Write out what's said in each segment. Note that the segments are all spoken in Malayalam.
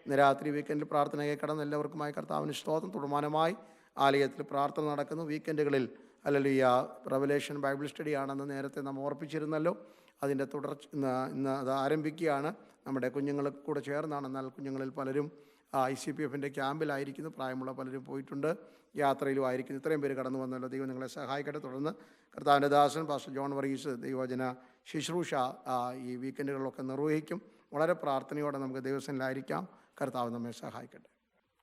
ഇന്ന് രാത്രി വീക്കെൻഡിൽ പ്രാർത്ഥനയെ കടന്ന് എല്ലാവർക്കുമായി കർത്താവിന് സ്തോത്രം. തുടർമാനമായി ആലയത്തിൽ പ്രാർത്ഥന നടക്കുന്നു. വീക്കെൻഡുകളിൽ ഹല്ലേലൂയ റെവലേഷൻ ബൈബിൾ സ്റ്റഡി ആണെന്ന് നേരത്തെ നാം ഓർപ്പിച്ചിരുന്നല്ലോ. അതിൻ്റെ തുടർച്ച ഇന്ന് അത് ആരംഭിക്കുകയാണ്. നമ്മുടെ കുഞ്ഞുങ്ങൾ കൂടെ ചേർന്നാണ്. എന്നാൽ കുഞ്ഞുങ്ങളിൽ പലരും ICPFൻ്റെ ക്യാമ്പിലായിരിക്കുന്നു. പ്രായമുള്ള പലരും പോയിട്ടുണ്ട്, യാത്രയിലും ആയിരിക്കുന്നു. ഇത്രയും പേര് കടന്നു വന്നല്ലോ. ദൈവം നിങ്ങളെ സഹായിക്കട്ടെ. തുടർന്ന് കർത്താവിൻ്റെ ദാസൻ പാസ്റ്റർ ജോൺ വർഗീസ് ദൈവവചന ശുശ്രൂഷ ഈ വീക്കെൻഡുകളിലൊക്കെ നിർവഹിക്കും. വളരെ പ്രാർത്ഥനയോടെ നമുക്ക് ദൈവസനിലായിരിക്കാം. കർത്താവ് നമ്മെ സഹായിക്കട്ടെ.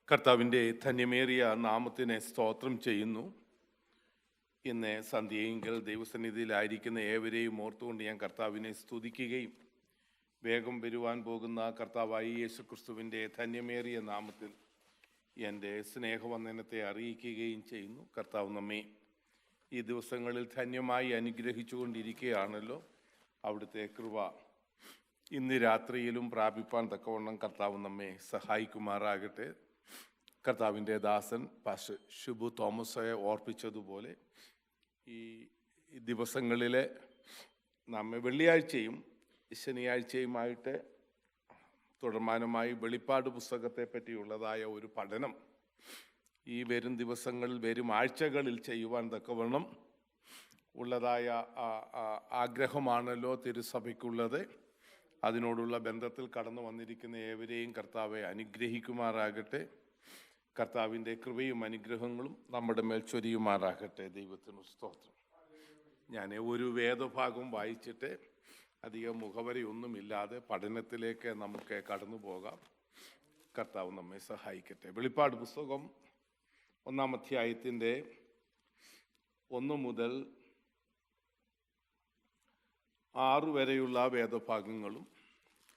കർത്താവിൻ്റെ ധന്യമേറിയ നാമത്തിനെ സ്തോത്രം ചെയ്യുന്നു. ഇന്ന് സന്ധ്യയെങ്കിൽ ദൈവസന്നിധിയിലായിരിക്കുന്ന ഏവരെയും ഓർത്തുകൊണ്ട് ഞാൻ കർത്താവിനെ സ്തുതിക്കുകയും വേഗം വരുവാൻ പോകുന്ന കർത്താവായി യേശുക്രിസ്തുവിൻ്റെ ധന്യമേറിയ നാമത്തിൽ എൻ്റെ സ്നേഹവന്ദനത്തെ അറിയിക്കുകയും ചെയ്യുന്നു. കർത്താവ് നമ്മെ ഈ ദിവസങ്ങളിൽ ധന്യമായി അനുഗ്രഹിച്ചു കൊണ്ടിരിക്കുകയാണല്ലോ. അവിടുത്തെ കൃപ ഇന്ന് രാത്രിയിലും പ്രാപിപ്പാൻ തക്കവണ്ണം കർത്താവ് നമ്മെ സഹായിക്കുമാറാകട്ടെ. കർത്താവിൻ്റെ ദാസൻ പാസ്റ്റർ ഷിബു തോമസയെ ഓർപ്പിച്ചതുപോലെ ഈ ദിവസങ്ങളിൽ നമ്മെ വെള്ളിയാഴ്ചയും ശനിയാഴ്ചയുമായിട്ട് തുടർമാനമായി വെളിപ്പാട് പുസ്തകത്തെ പറ്റിയുള്ളതായ ഒരു പഠനം ഈ വരും ദിവസങ്ങളിൽ വരും ആഴ്ചകളിൽ ചെയ്യുവാൻ തക്കവണ്ണം ഉള്ളതായ ആഗ്രഹമാണല്ലോ തിരുസഭയ്ക്കുള്ളത്. അതിനോടുള്ള ബന്ധത്തിൽ കടന്നു വന്നിരിക്കുന്ന ഏവരെയും കർത്താവെ അനുഗ്രഹിക്കുമാറാകട്ടെ. കർത്താവിൻ്റെ കൃപയും അനുഗ്രഹങ്ങളും നമ്മുടെ മേൽ ചൊരിയുമാറാകട്ടെ. ദൈവത്തിന് സ്തോത്രം. ഞാൻ ഒരു വേദഭാഗം വായിച്ചിട്ട് അധികം മുഖവരയൊന്നുമില്ലാതെ പഠനത്തിലേക്ക് നമുക്ക് കടന്നു പോകാം. കർത്താവ് നമ്മെ സഹായിക്കട്ടെ. വെളിപ്പാട് പുസ്തകം 1-ാം അധ്യായത്തിൻ്റെ 1 മുതൽ 6 വരെയുള്ള വേദഭാഗങ്ങളും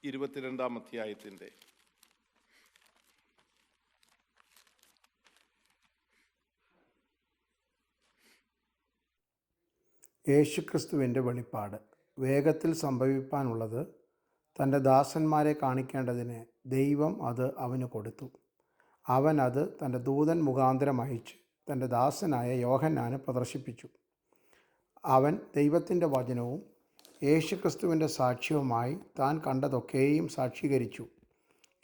22-ാം അധ്യായത്തിൻ്റെ യേശുക്രിസ്തുവിൻ്റെ വെളിപ്പാട്. വേഗത്തിൽ സംഭവിപ്പാനുള്ളത് തൻ്റെ ദാസന്മാരെ കാണിക്കേണ്ടതിന് ദൈവം അത് അവന് കൊടുത്തു. അവൻ അത് തൻ്റെ ദൂതൻ മുഖാന്തരം അയച്ച് തൻ്റെ ദാസനായ യോഹന്നാന് പ്രദർശിപ്പിച്ചു. അവൻ ദൈവത്തിൻ്റെ വചനവും യേശുക്രിസ്തുവിൻ്റെ സാക്ഷ്യവുമായി താൻ കണ്ടതൊക്കെയും സാക്ഷീകരിച്ചു.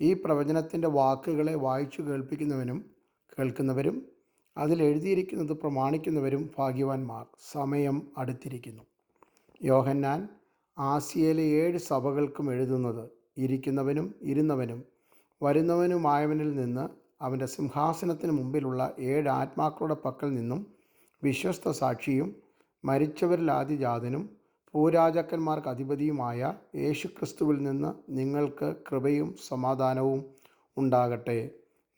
ഈ പ്രവചനത്തിൻ്റെ വാക്കുകളെ വായിച്ചു കേൾക്കുന്നവരും അതിലെഴുതിയിരിക്കുന്നത് പ്രമാണിക്കുന്നവരും ഭാഗ്യവാന്മാർ. സമയം അടുത്തിരിക്കുന്നു. യോഹന്നാൻ ആസിയയിലെ 7 സഭകൾക്കും എഴുതുന്നത്, ഇരിക്കുന്നവനും ഇരുന്നവനും വരുന്നവനുമായവനിൽ നിന്ന് അവൻ്റെ സിംഹാസനത്തിന് മുമ്പിലുള്ള 7 ആത്മാക്കളുടെ പക്കൽ നിന്നും വിശ്വസ്ത സാക്ഷിയും മരിച്ചവരിൽ ആദിജാതനും ഭൂരാജാക്കന്മാർക്ക് അധിപതിയുമായ യേശുക്രിസ്തുവിൽ നിന്ന് നിങ്ങൾക്ക് കൃപയും സമാധാനവും ഉണ്ടാകട്ടെ.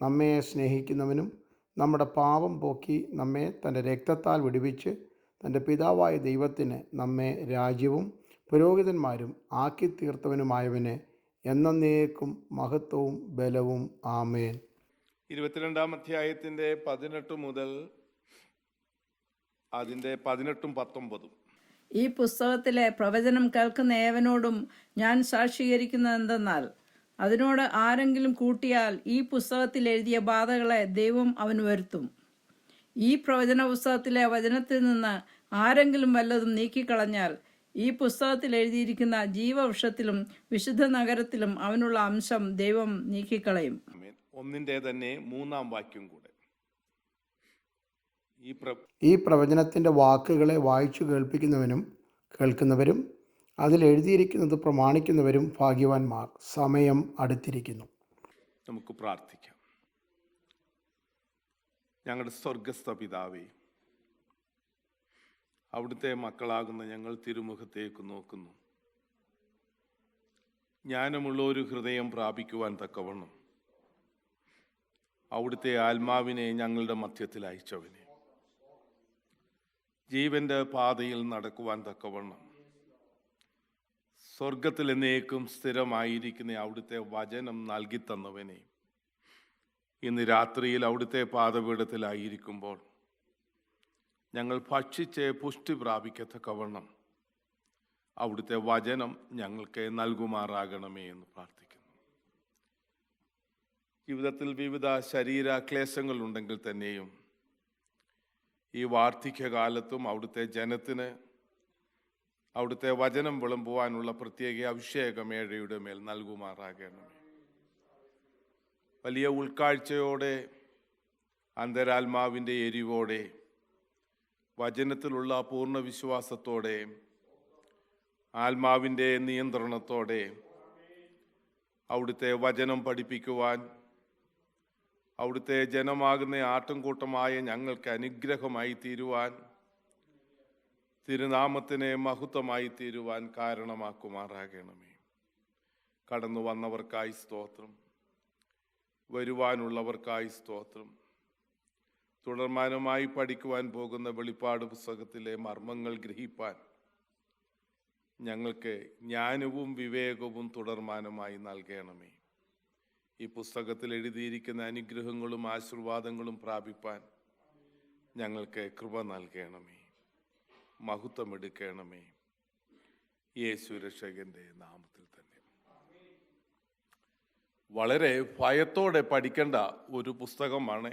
നമ്മെ സ്നേഹിക്കുന്നവനും നമ്മുടെ പാപം പോക്കി നമ്മെ തൻ്റെ രക്തത്താൽ വിടുവിച്ച് തൻ്റെ പിതാവായ ദൈവത്തിന് നമ്മെ രാജ്യവും പുരോഹിതന്മാരും ആക്കി തീർത്തവനുമായവന് എന്നേക്കും മഹത്വവും ബലവും. ആമേൻ. 22-ാം അധ്യായത്തിൻ്റെ 18 മുതൽ അതിൻ്റെ 18ഉം 19ഉം. ഈ പുസ്തകത്തിലെ പ്രവചനം കേൾക്കുന്ന ഏവനോടും ഞാൻ സാക്ഷീകരിക്കുന്നത് എന്തെന്നാൽ, അതിനോട് ആരെങ്കിലും കൂട്ടിയാൽ ഈ പുസ്തകത്തിൽ എഴുതിയ ബാധകളെ ദൈവം അവന് വരുത്തും. ഈ പ്രവചന പുസ്തകത്തിലെ വചനത്തിൽ നിന്ന് ആരെങ്കിലും വല്ലതും നീക്കിക്കളഞ്ഞാൽ ഈ പുസ്തകത്തിൽ എഴുതിയിരിക്കുന്ന ജീവവൃക്ഷത്തിലും വിശുദ്ധ നഗരത്തിലും അവനുള്ള അംശം ദൈവം നീക്കിക്കളയും. 1-ന്റെ തന്നെ 3-ാം വാക്യം കൂടെ. ഈ പ്രവചനത്തിൻ്റെ വാക്കുകളെ വായിച്ചു കേൾക്കുന്നവരും അതിലെഴുതിയിരിക്കുന്നത് പ്രമാണിക്കുന്നവരും ഭാഗ്യവാന്മാർ. സമയം അടുത്തിരിക്കുന്നു. നമുക്ക് പ്രാർത്ഥിക്കാം. ഞങ്ങളുടെ സ്വർഗസ്ഥ പിതാവേ, അവിടുത്തെ മക്കളാകുന്ന ഞങ്ങൾ തിരുമുഖത്തേക്ക് നോക്കുന്നു. ജ്ഞാനമുള്ള ഒരു ഹൃദയം പ്രാപിക്കുവാൻ തക്കവണ്ണം അവിടുത്തെ ആത്മാവിനെ ഞങ്ങളുടെ മധ്യത്തിൽ അയച്ചവനെ, ജീവന്റെ പാതയിൽ നടക്കുവാൻ തക്കവണ്ണം സ്വർഗത്തിൽ എന്നേക്കും സ്ഥിരമായിരിക്കുന്ന അവിടുത്തെ വചനം നൽകിത്തന്നവനെ, ഇന്ന് രാത്രിയിൽ അവിടുത്തെ പാദപീഠത്തിലായിരിക്കുമ്പോൾ ഞങ്ങൾ ഭക്ഷിച്ച് പുഷ്ടി പ്രാപിക്കത്തക്കവണ്ണം അവിടുത്തെ വചനം ഞങ്ങൾക്ക് നൽകുമാറാകണമേ എന്ന് പ്രാർത്ഥിക്കുന്നു. ജീവിതത്തിൽ വിവിധ ശരീര ക്ലേശങ്ങളുണ്ടെങ്കിൽ തന്നെയും ഈ വാർദ്ധക്യകാലത്തും അവിടുത്തെ ജനത്തിന് അവിടുത്തെ വചനം വിളമ്പുവാനുള്ള പ്രത്യേക അഭിഷേകം ഏഴയുടെ മേൽ നൽകുമാറാകണമേ. വലിയ ഉൾക്കാഴ്ചയോടെ, അന്തരാത്മാവിൻ്റെ എരിവോടെ, വചനത്തിലുള്ള പൂർണ്ണ വിശ്വാസത്തോടെ, ആത്മാവിൻ്റെ നിയന്ത്രണത്തോടെ അവിടുത്തെ വചനം പഠിപ്പിക്കുവാൻ, അവിടുത്തെ ജനമാകുന്ന ആട്ടിൻകൂട്ടമായ ഞങ്ങൾക്ക് അനുഗ്രഹമായി തീരുവാൻ, തിരുനാമത്തിന് മഹത്വമായി തീരുവാൻ കാരണമാക്കുമാറാകണമേ. കടന്നു വന്നവർക്കായി സ്തോത്രം, വരുവാനുള്ളവർക്കായി സ്തോത്രം. തുടർമാനമായി പഠിക്കുവാൻ പോകുന്ന വെളിപ്പാട് പുസ്തകത്തിലെ മർമ്മങ്ങൾ ഗ്രഹിപ്പാൻ ഞങ്ങൾക്ക് ജ്ഞാനവും വിവേകവും തുടർമാനമായി നൽകണമേ. ഈ പുസ്തകത്തിൽ എഴുതിയിരിക്കുന്ന അനുഗ്രഹങ്ങളും ആശീർവാദങ്ങളും പ്രാപിപ്പാൻ ഞങ്ങൾക്ക് കൃപ നൽകണമേ. മഹത്വമെടുക്കണമേ. യേശു രക്ഷകന്റെ നാമത്തിൽ തന്നെ. വളരെ ഭയത്തോടെ പഠിക്കേണ്ട ഒരു പുസ്തകമാണ്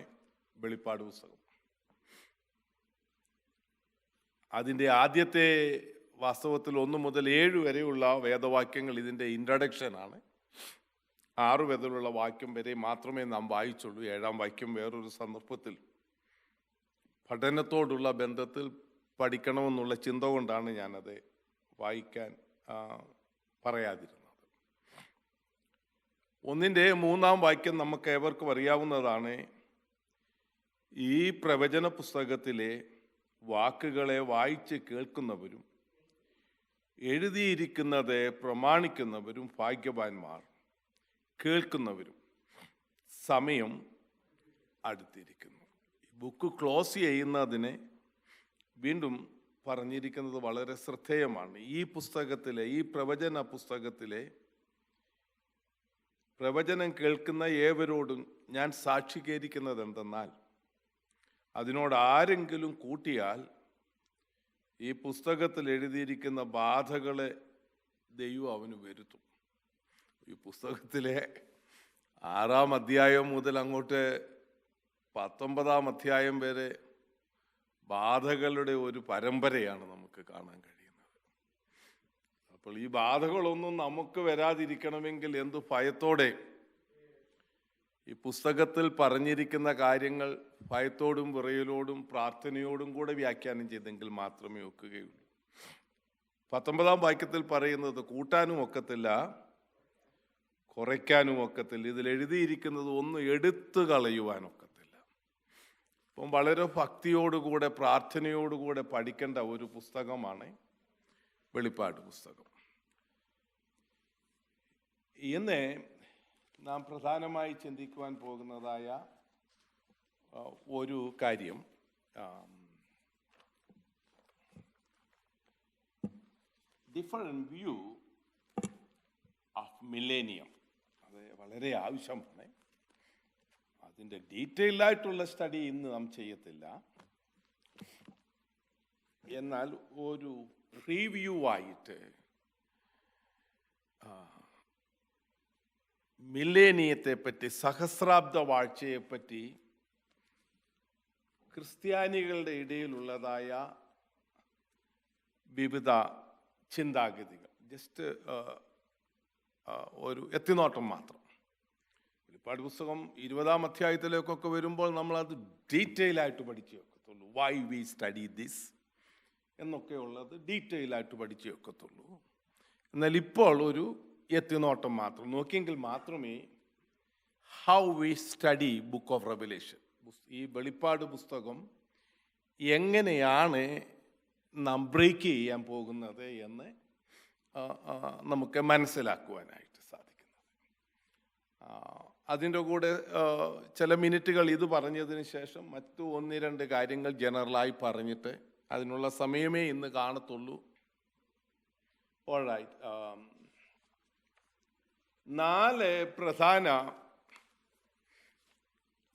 വെളിപ്പാട് പുസ്തകം. അതിൻ്റെ ആദ്യത്തെ വാസ്തവത്തിൽ 1 മുതൽ 7 വരെയുള്ള വേദവാക്യങ്ങൾ ഇതിൻ്റെ ഇൻട്രഡക്ഷനാണ്. 6 മുതലുള്ള വാക്യം വരെ മാത്രമേ നാം വായിച്ചുള്ളൂ. 7-ാം വാക്യം വേറൊരു സന്ദർഭത്തിൽ പഠനത്തോടുള്ള ബന്ധത്തിൽ പഠിക്കണമെന്നുള്ള ചിന്ത കൊണ്ടാണ് ഞാനത് വായിക്കാൻ പറയാതിരുന്നത്. 1-ന്റെ 3-ാം വാക്യം നമുക്ക് ഏവർക്കും അറിയാവുന്നതാണ്. ഈ പ്രവചന പുസ്തകത്തിലെ വാക്കുകളെ വായിച്ച് കേൾക്കുന്നവരും എഴുതിയിരിക്കുന്നത് പ്രമാണിക്കുന്നവരും ഭാഗ്യവാന്മാർ. കേൾക്കുന്നവരും സമയം അടുത്തിരിക്കുന്നു. ബുക്ക് ക്ലോസ് ചെയ്യുന്നതിന് വീണ്ടും പറഞ്ഞിരിക്കുന്നത് വളരെ ശ്രദ്ധേയമാണ്. ഈ പുസ്തകത്തിലെ, ഈ പ്രവചന പുസ്തകത്തിലെ പ്രവചനം കേൾക്കുന്ന ഏവരോടും ഞാൻ സാക്ഷീകരിക്കുന്നത് എന്തെന്നാൽ, അതിനോട് ആരെങ്കിലും കൂട്ടിയാൽ ഈ പുസ്തകത്തിൽ എഴുതിയിരിക്കുന്ന ബാധകളെ ദൈവം അവന് വരുത്തും. ഈ പുസ്തകത്തിലെ 6-ാം അധ്യായം മുതൽ അങ്ങോട്ട് 19-ാം അധ്യായം വരെ ബാധകളുടെ ഒരു പരമ്പരയാണ് നമുക്ക് കാണാൻ കഴിയുന്നത്. അപ്പോൾ ഈ ബാധകളൊന്നും നമുക്ക് വരാതിരിക്കണമെങ്കിൽ എന്ത് ഭയത്തോടെ ഈ പുസ്തകത്തിൽ പറഞ്ഞിരിക്കുന്ന കാര്യങ്ങൾ ഭയത്തോടും വിറയലോടും പ്രാർത്ഥനയോടും കൂടെ വ്യാഖ്യാനം ചെയ്തെങ്കിൽ മാത്രമേ ഒക്കുകയുള്ളൂ. 19-ാം വാക്യത്തിൽ പറയുന്നത് കൂട്ടാനും ഒക്കത്തില്ല, കുറയ്ക്കാനും ഒക്കത്തില്ല. ഇതിൽ എഴുതിയിരിക്കുന്നത് ഒന്നും എടുത്തു കളയുവാനൊക്കത്തില്ല. അപ്പം വളരെ ഭക്തിയോടുകൂടെ പ്രാർത്ഥനയോടുകൂടെ പഠിക്കേണ്ട ഒരു പുസ്തകമാണ് വെളിപ്പാട് പുസ്തകം. ഇന്ന് നാം പ്രധാനമായി ചിന്തിക്കുവാൻ പോകുന്നതായ ഒരു കാര്യം ഡിഫറെന്റ് വ്യൂ ഓഫ് മില്ലേനിയം. അത് വളരെ ആവശ്യമാണ്. അതിൻ്റെ ഡീറ്റെയിൽഡ് ആയിട്ടുള്ള സ്റ്റഡി ഇന്ന് നാം ചെയ്യത്തില്ല. എന്നാൽ ഒരു റിവ്യൂ ആയിട്ട് മില്ലേനിയത്തെ പറ്റി, സഹസ്രാബ്ദ വാഴ്ചയെപ്പറ്റി ക്രിസ്ത്യാനികളുടെ ഇടയിലുള്ളതായ വിവിധ ചിന്താഗതികൾ ജസ്റ്റ് ഒരു എത്തിനോട്ടം മാത്രം. വെളിപ്പാട് പുസ്തകം 20-ാം അധ്യായത്തിലേക്കൊക്കെ വരുമ്പോൾ നമ്മളത് ഡീറ്റെയിൽ ആയിട്ട് പഠിച്ചു വെക്കത്തുള്ളൂ. വൈ വി സ്റ്റഡി ദിസ് എന്നൊക്കെ ഉള്ളത് ഡീറ്റെയിൽ ആയിട്ട് പഠിച്ചു വെക്കത്തുള്ളൂ. എന്നാൽ ഇപ്പോൾ ഒരു എത്തിനോട്ടം മാത്രം നോക്കിയെങ്കിൽ മാത്രമേ how we study book of revelation, ഈ വെളിപ്പാട് പുസ്തകം എങ്ങനെയാണ് നാം ബ്രേക്ക് ചെയ്യാൻ പോകുന്നത് എന്ന് നമുക്ക് മനസ്സിലാക്കുവാനായിട്ട് സാധിക്കുന്നത്. അതിൻ്റെ കൂടെ ചില മിനിറ്റുകൾ ഇത് പറഞ്ഞതിന് ശേഷം മറ്റു 1-2 കാര്യങ്ങൾ ജനറലായി പറഞ്ഞിട്ട് അതിനുള്ള സമയമേ ഇന്ന് കാണത്തുള്ളൂ. ഓൾറൈറ്റ്, 4 പ്രധാന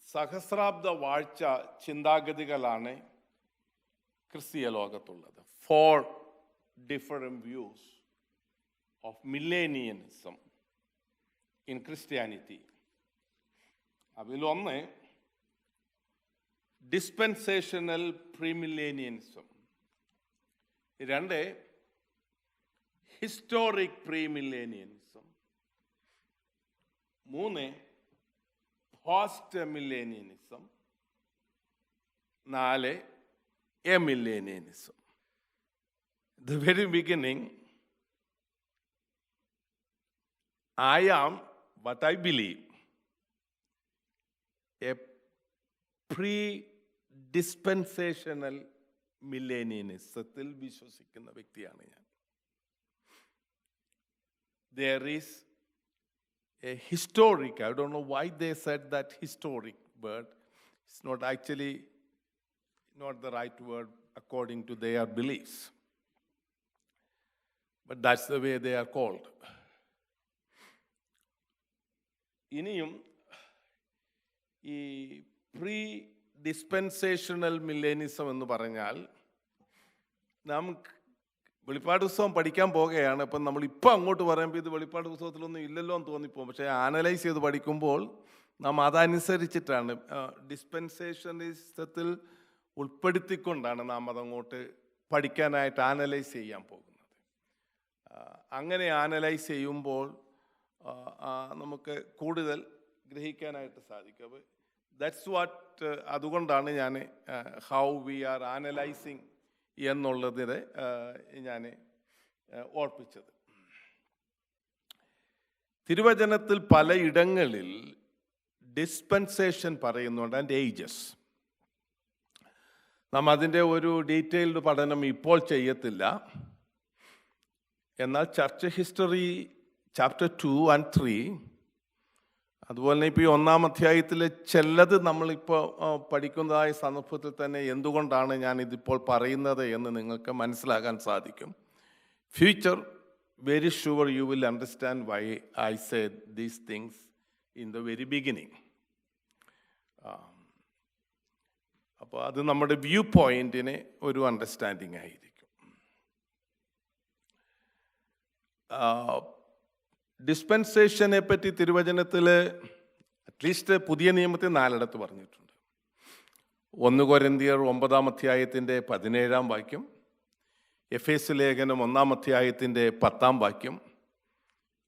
സഹസ്രാബ്ദ വാഴ്ച ചിന്താഗതികളാണ് ക്രിസ്തീയ ലോകത്തുള്ളത്. 4 different views of millennialism in Christianity. അതിലൊന്ന് dispensational premillennialism, 2 historic premillennialism, 3 postmillennialism, 4 amillennialism. The very beginning, I am what I believe. A pre-dispensational millennialismത്തിൽ വിശ്വസിക്കുന്ന വ്യക്തിയാണ് ഞാൻ. There is a historic, I don't know why they said that historic word. It's not actually not the right word according to their beliefs. But that's the way they are called. ഇനിയും ഈ പ്രീ ഡിസ്പെൻസേഷണൽ മില്ലേനിസം എന്ന് പറഞ്ഞാൽ, നമുക്ക് വെളിപ്പാട് പുസ്തകം പഠിക്കാൻ പോകുകയാണ്. അപ്പം നമ്മളിപ്പോൾ അങ്ങോട്ട് പറയുമ്പോൾ ഇത് വെളിപ്പാട് പുസ്തകത്തിലൊന്നും ഇല്ലല്ലോ എന്ന് തോന്നിപ്പോകും. പക്ഷേ ആനലൈസ് ചെയ്ത് പഠിക്കുമ്പോൾ നാം അതനുസരിച്ചിട്ടാണ്, ഡിസ്പെൻസേഷനിസത്തിൽ ഉൾപ്പെടുത്തിക്കൊണ്ടാണ് നാം അതങ്ങോട്ട് പഠിക്കാനായിട്ട് ആനലൈസ് ചെയ്യാൻ പോകുന്നത്. അങ്ങനെ ആനലൈസ് ചെയ്യുമ്പോൾ നമുക്ക് കൂടുതൽ ഗ്രഹിക്കാനായിട്ട് സാധിക്കും. അപ്പോൾ ദാറ്റ്സ് വാട്ട്, അതുകൊണ്ടാണ് ഞാൻ ഹൗ വി ആർ ആനലൈസിങ് എന്നുള്ളതിനെ ഞാൻ ഓർപ്പിച്ചത്. തിരുവചനത്തിൽ പലയിടങ്ങളിൽ ഡിസ്പെൻസേഷൻ പറയുന്നുണ്ട്, ആൻഡ് ഏജസ്. നാം അതിൻ്റെ ഒരു ഡീറ്റെയിൽഡ് പഠനം ഇപ്പോൾ ചെയ്യത്തില്ല. എന്നാൽ ചർച്ച് ഹിസ്റ്ററി ചാപ്റ്റർ 2 and 3, അതുപോലെ തന്നെ ഇപ്പോൾ ഈ 1-ാം അധ്യായത്തിൽ ചിലത് നമ്മളിപ്പോൾ പഠിക്കുന്നതായ സന്ദർഭത്തിൽ തന്നെ എന്തുകൊണ്ടാണ് ഞാൻ ഇതിപ്പോൾ പറയുന്നത് എന്ന് നിങ്ങൾക്ക് മനസ്സിലാക്കാൻ സാധിക്കും. Future, very sure you will understand why I said these things in the very beginning. അപ്പോൾ അത് നമ്മുടെ വ്യൂ പോയിന്റിന് ഒരു അണ്ടർസ്റ്റാൻഡിങ് ആയിരിക്കും. ഡിസ്പെൻസേഷനെ പറ്റി തിരുവചനത്തിൽ അറ്റ്ലീസ്റ്റ് പുതിയ നിയമത്തിൽ 4 പറഞ്ഞിട്ടുണ്ട്. 1 കൊരിന്ത്യർ 9-ാം അധ്യായത്തിൻ്റെ 17-ാം വാക്യം, എഫേസ്യ ലേഖനം 1-ാം അധ്യായത്തിൻ്റെ 10-ാം വാക്യം,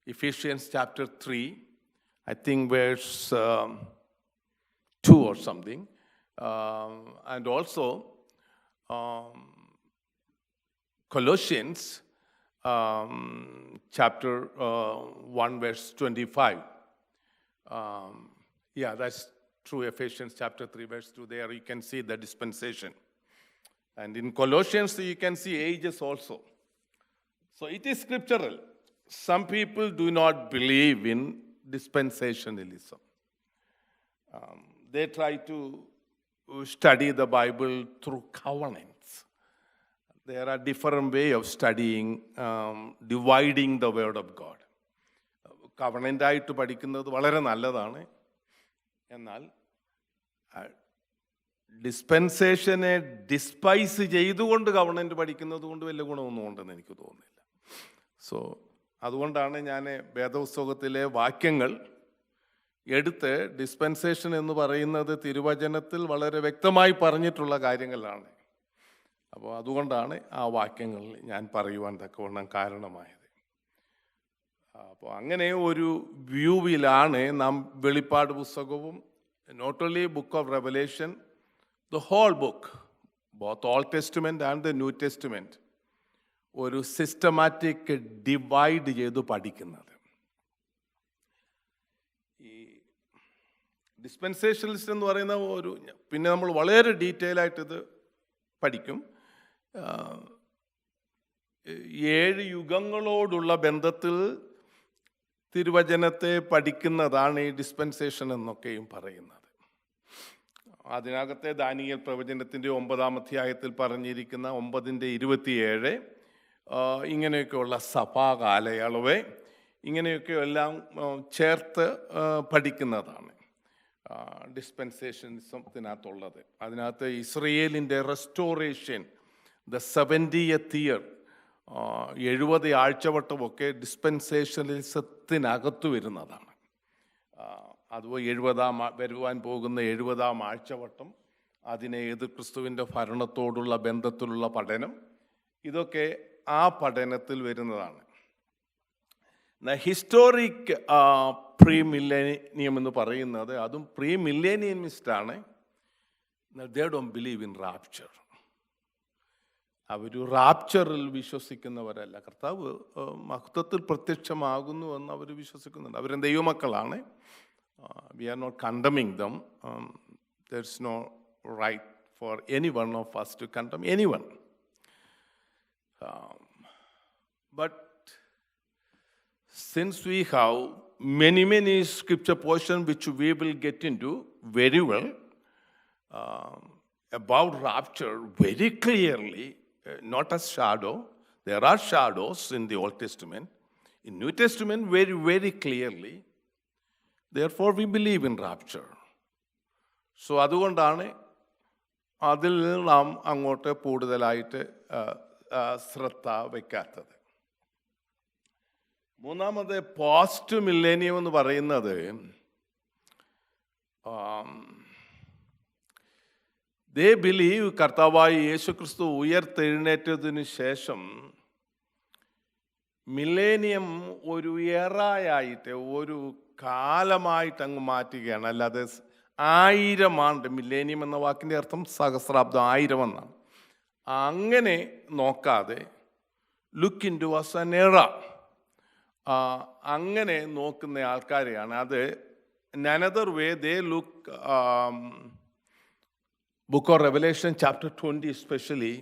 Ephesians chapter 3, I think verse 2 or something, and also Colossians chapter 1 verse 25. Yeah, that's true. Ephesians chapter 3 verse 2. There you can see the dispensation. And in Colossians you can see ages also. So it is scriptural. Some people do not believe in dispensationalism. They try to study the Bible through covenants. There are different ways of studying, dividing the word of God. കവണൻ്റായിട്ട് പഠിക്കുന്നത് വളരെ നല്ലതാണ്. എന്നാൽ ഡിസ്പെൻസേഷനെ ഡിസ്പൈസ് ചെയ്തുകൊണ്ട് കവണൻ്റ് പഠിക്കുന്നത് കൊണ്ട് വലിയ ഗുണമൊന്നും ഉണ്ടെന്ന് എനിക്ക് തോന്നുന്നില്ല. സോ അതുകൊണ്ടാണ് ഞാൻ വേദപുസ്തകത്തിലെ വാക്യങ്ങൾ എടുത്ത്, ഡിസ്പെൻസേഷൻ എന്ന് പറയുന്നത് തിരുവചനത്തിൽ വളരെ വ്യക്തമായി പറഞ്ഞിട്ടുള്ള കാര്യങ്ങളാണ്. അപ്പോൾ അതുകൊണ്ടാണ് ആ വാക്യങ്ങൾ ഞാൻ പറയുവാൻ തക്കവണ്ണം കാരണമായത്. അപ്പോൾ അങ്ങനെ ഒരു വ്യൂവിലാണ് നാം വെളിപ്പാട് പുസ്തകവും, not only book of revelation, the whole book, both old testament and the new testament, ഒരു സിസ്റ്റമാറ്റിക് ഡിവൈഡ് ചെയ്ത് പഠിക്കുന്നത്. ഈ ഡിസ്പെൻസേഷനിസ്റ്റ് എന്ന് പറയുന്ന ഒരു, പിന്നെ നമ്മൾ വളരെ ഡീറ്റെയിൽ ആയിട്ട് ഇത് പഠിക്കും. 7 യുഗങ്ങളോടുള്ള ബന്ധത്തിൽ തിരുവചനത്തെ പഠിക്കുന്നതാണ് ഈ ഡിസ്പെൻസേഷൻ എന്നൊക്കെയും പറയുന്നത്. അതിനകത്തെ ദാനിയേൽ പ്രവചനത്തിൻ്റെ 9-ാം അധ്യായത്തിൽ പറഞ്ഞിരിക്കുന്ന 9:27 ഇങ്ങനെയൊക്കെയുള്ള സഭാകാലയളവ്, ഇങ്ങനെയൊക്കെ എല്ലാം ചേർത്ത് പഠിക്കുന്നതാണ് ഡിസ്പെൻസേഷനിസത്തിനകത്തുള്ളത്. അതിനകത്ത് ഇസ്രയേലിൻ്റെ റെസ്റ്റോറേഷൻ, ദ 70th year, 70 ആഴ്ചവട്ടമൊക്കെ ഡിസ്പെൻസേഷനിസത്തിനകത്ത് വരുന്നതാണ്. അതുപോലെ വരുവാൻ പോകുന്ന 70-ാം ആഴ്ചവട്ടം, അതിനെ ക്രിസ്തുവിൻ്റെ ഭരണത്തോടുള്ള ബന്ധത്തിലുള്ള പഠനം, ഇതൊക്കെ ആ പഠനത്തിൽ വരുന്നതാണ്. The historic പ്രീ മില്ലേനിയം എന്ന് പറയുന്നത്, അതും പ്രീ മില്ലേനിയമിസ്റ്റാണ്. They don't believe in rapture. അവർ റാപ്ചറിൽ വിശ്വസിക്കുന്നവരല്ല. കർത്താവ് മഹത്വത്തിൽ പ്രത്യക്ഷമാകുന്നു എന്ന് അവർ വിശ്വസിക്കുന്നുണ്ട്. അവർ ദൈവമക്കളാണ്. We are not condemning them. There is no right for any one of us to condemn anyone. But since we have many scripture portions which we will get into very well about rapture very clearly, not as shadow. There are shadows in the Old Testament. In New Testament, very clearly. Therefore, we believe in rapture. So, അതുകൊണ്ടാണ് അതിൽ നാം അങ്ങോട്ട് കൂടുതലായിട്ട് ശ്രദ്ധ വയ്ക്കാത്തത്. മൂന്നാമത് പോസ്റ്റ് മില്ലേനിയം എന്ന് പറയുന്നത്, ദേ ബിലീവ് കർത്താവായ യേശുക്രിസ്തു ഉയർത്തെഴുന്നേറ്റതിനു ശേഷം മില്ലേനിയം ഒരു എറായായിട്ട്, ഒരു കാലമായിട്ട് അങ്ങ് മാറ്റുകയാണ്. അല്ലാതെ 1000 ആണ്ട്, മില്ലേനിയം എന്ന വാക്കിൻ്റെ അർത്ഥം സഹസ്രാബ്ദം, 1000 എന്നാണ്. അങ്ങനെ നോക്കാതെ look into as an era, അങ്ങനെ നോക്കുന്ന ആൾക്കാരെയാണ്. അത് another way they look, book of revelation chapter 20 especially,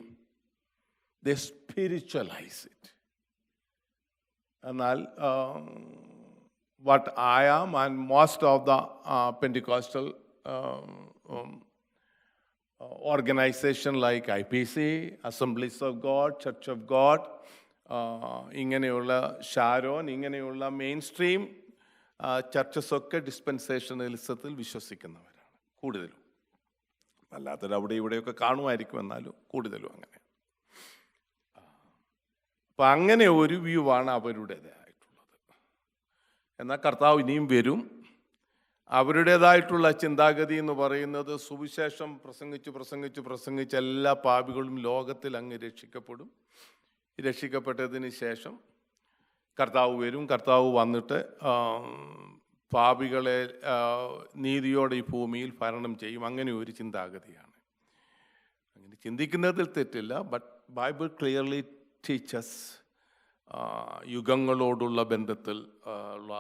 they spiritualize it. എന്നാൽ what I am and most of the Pentecostal organization like IPC, Assemblies of God, Church of God, ഇങ്ങനെയുള്ള ഷാരോൻ, ഇങ്ങനെയുള്ള മെയിൻ സ്ട്രീം ചർച്ചസൊക്കെ ഡിസ്പെൻസേഷണലിസത്തിൽ വിശ്വസിക്കുന്നവരാണ് കൂടുതലും. അല്ലാത്തത് അവിടെ ഇവിടെയൊക്കെ കാണുമായിരിക്കും, എന്നാലും കൂടുതലും അങ്ങനെ. അപ്പം അങ്ങനെ ഒരു വ്യൂ ആണ് അവരുടേതായിട്ടുള്ളത്. എന്നാൽ കർത്താവ് ഇനിയും വരും. അവരുടേതായിട്ടുള്ള ചിന്താഗതി എന്ന് പറയുന്നത് സുവിശേഷം പ്രസംഗിച്ച് എല്ലാ പാപികളും ലോകത്തിൽ അങ്ങ് രക്ഷിക്കപ്പെടും. രക്ഷിക്കപ്പെട്ടതിന് ശേഷം കർത്താവ് വരും. കർത്താവ് വന്നിട്ട് പാപികളെ നീതിയോടെ ഈ ഭൂമിയിൽ ഭരണം ചെയ്യും. അങ്ങനെ ഒരു ചിന്താഗതിയാണ്. അങ്ങനെ ചിന്തിക്കുന്നതിൽ തെറ്റില്ല. ബട്ട് ബൈബിൾ ക്ലിയർലി ടീച്ചസ് യുഗങ്ങളോടുള്ള ബന്ധത്തിൽ ഉള്ള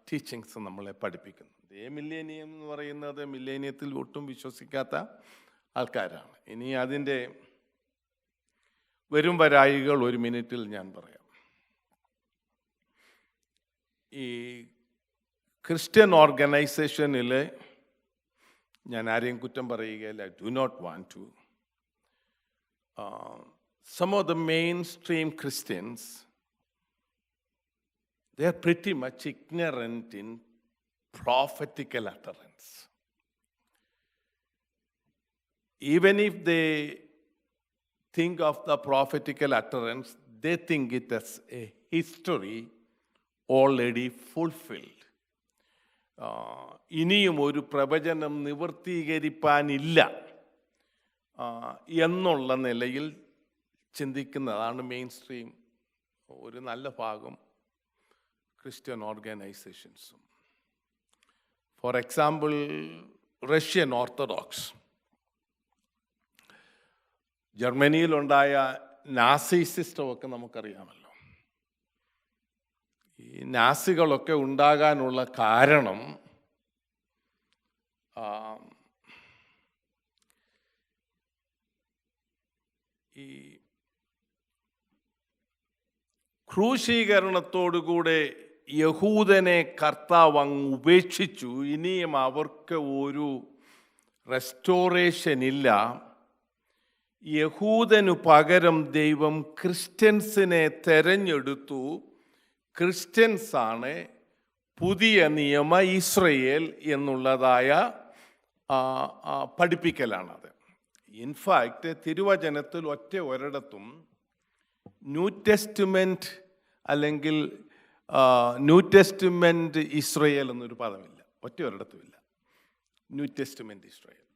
ടീച്ചിങ്സ് നമ്മളെ പഠിപ്പിക്കുന്നു. മില്ലേനിയം എന്ന് പറയുന്നത് മില്ലേനിയത്തിൽ ഒട്ടും വിശ്വസിക്കാത്ത ആൾക്കാരാണ്. ഇനി അതിൻ്റെ വരും വരായികൾ ഒരു മിനിറ്റിൽ ഞാൻ പറയാം. ഈ ക്രിസ്ത്യൻ ഓർഗനൈസേഷനിൽ ഞാൻ ആരെയും കുറ്റം പറയുകയില്ല. I do not want to. some of the mainstream Christians, they are pretty much ignorant in prophetical utterance. Even if they think of the prophetical utterance, they think it as a history already fulfilled. ഇനിയും ഒരു പ്രവചനം നിവർത്തീകരിപ്പാനില്ല എന്നുള്ള നിലയിൽ ചിന്തിക്കുന്നതാണ് മെയിൻ സ്ട്രീം ഒരു നല്ല ഭാഗം ക്രിസ്ത്യൻ ഓർഗനൈസേഷൻസും. ഫോർ എക്സാമ്പിൾ, റഷ്യൻ ഓർത്തഡോക്സ്, ജർമ്മനിയിലുണ്ടായ നാസി സിസ്റ്റമൊക്കെ നമുക്കറിയാമല്ലോ. ഈ നാസികളൊക്കെ ഉണ്ടാകാനുള്ള കാരണം ഈ ക്രൂശീകരണത്തോടുകൂടെ യഹൂദനെ കർത്താവ് അങ്ങ് ഉപേക്ഷിച്ചു. ഇനിയും അവർക്ക് ഒരു റെസ്റ്റോറേഷൻ ഇല്ല. യഹൂദനു പകരം ദൈവം ക്രിസ്ത്യൻസിനെ തെരഞ്ഞെടുത്തു. ക്രിസ്ത്യൻസാണ് പുതിയ നിയമ ഇസ്രയേൽ എന്നുള്ളതായ പഠിപ്പിക്കലാണത്. ഇൻഫാക്റ്റ് തിരുവചനത്തിൽ ഒരിടത്തും ന്യൂ ടെസ്റ്റ്മെൻറ്റ് അല്ലെങ്കിൽ ന്യൂ ടെസ്റ്റ്മെൻറ്റ് ഇസ്രയേൽ എന്നൊരു പദമില്ല. ഒരിടത്തുമില്ല ന്യൂ ടെസ്റ്റ്മെൻറ്റ് ഇസ്രയേൽ.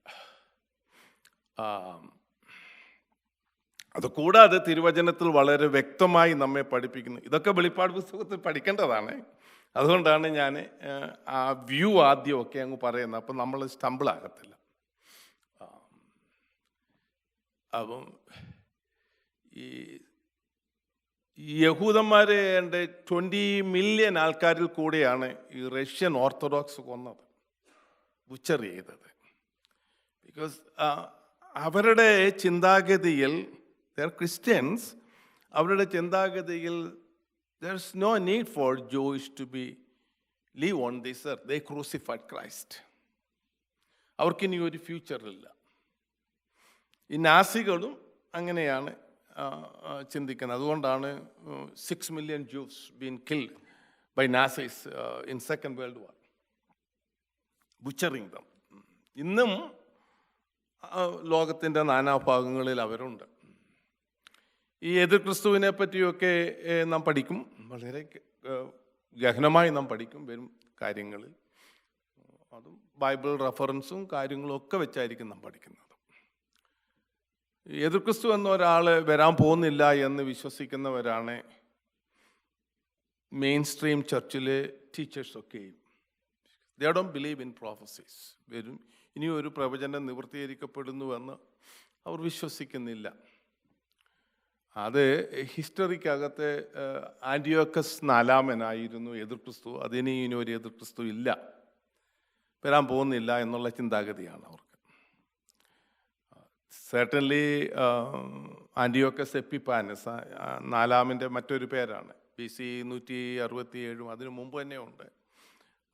അതുകൂടാതെ തിരുവചനത്തിൽ വളരെ വ്യക്തമായി നമ്മെ പഠിപ്പിക്കുന്നു. ഇതൊക്കെ വെളിപ്പാട് പുസ്തകത്തിൽ പഠിക്കേണ്ടതാണ്. അതുകൊണ്ടാണ് ഞാൻ ആ വ്യൂ ആദ്യമൊക്കെ അങ്ങ് പറയുന്നത്, അപ്പം നമ്മൾ സ്റ്റംബിൾ ആകത്തില്ല. അപ്പം ഈ യഹൂദന്മാരെ 20 മില്യൺ ആൾക്കാരിൽ കൂടെയാണ് ഈ റഷ്യൻ ഓർത്തഡോക്സ് കൊന്നത്, ബുച്ചർ ചെയ്തത്. ബിക്കോസ് അവരുടെ ചിന്താഗതിയിൽ, ക്രിസ്ത്യൻസ്, അവരുടെ ചിന്താഗതിയിൽ there's no need for Jewish to live on this earth. They crucified Christ. അവർക്കിനി ഒരു ഫ്യൂച്ചറില്ല. ഈ നാസികളും അങ്ങനെയാണ് ചിന്തിക്കുന്നത്. അതുകൊണ്ടാണ് 6 million Jews been killed by Nazis in Second World War, butchering them. ഇന്നും ലോകത്തിൻ്റെ നാനാഭാഗങ്ങളിൽ അവരുണ്ട്. ഈ എതിർ ക്രിസ്തുവിനെ പറ്റിയൊക്കെ നാം പഠിക്കും, വളരെ ഗഹനമായി നാം പഠിക്കും വരും കാര്യങ്ങളിൽ. അതും ബൈബിൾ റെഫറൻസും കാര്യങ്ങളും ഒക്കെ വെച്ചായിരിക്കും നാം പഠിക്കുന്നത്. എതിർ ക്രിസ്തു എന്ന ഒരാൾ വരാൻ പോകുന്നില്ല എന്ന് വിശ്വസിക്കുന്നവരാണ് മെയിൻ സ്ട്രീം ചർച്ചിലെ ടീച്ചേഴ്സൊക്കെയും. They don't believe in prophecies. വരും, ഇനി ഒരു പ്രവചനം നിവൃത്തീകരിക്കപ്പെടുന്നുവെന്ന് അവർ വിശ്വസിക്കുന്നില്ല. അത് ഹിസ്റ്ററിക്കകത്ത് ആൻറ്റിയോക്കസ് 4 എതിർ ക്രിസ്തു. അതിന് ഇനി ഒരു എതിർ ക്രിസ്തു ഇല്ല, വരാൻ പോകുന്നില്ല എന്നുള്ള ചിന്താഗതിയാണ് അവർക്ക്. certainly ആൻറ്റിയോക്കസ് എപ്പിഫാനസ് 4 മറ്റൊരു പേരാണ്. BC 167, അതിനു മുമ്പ് തന്നെ ഉണ്ട്.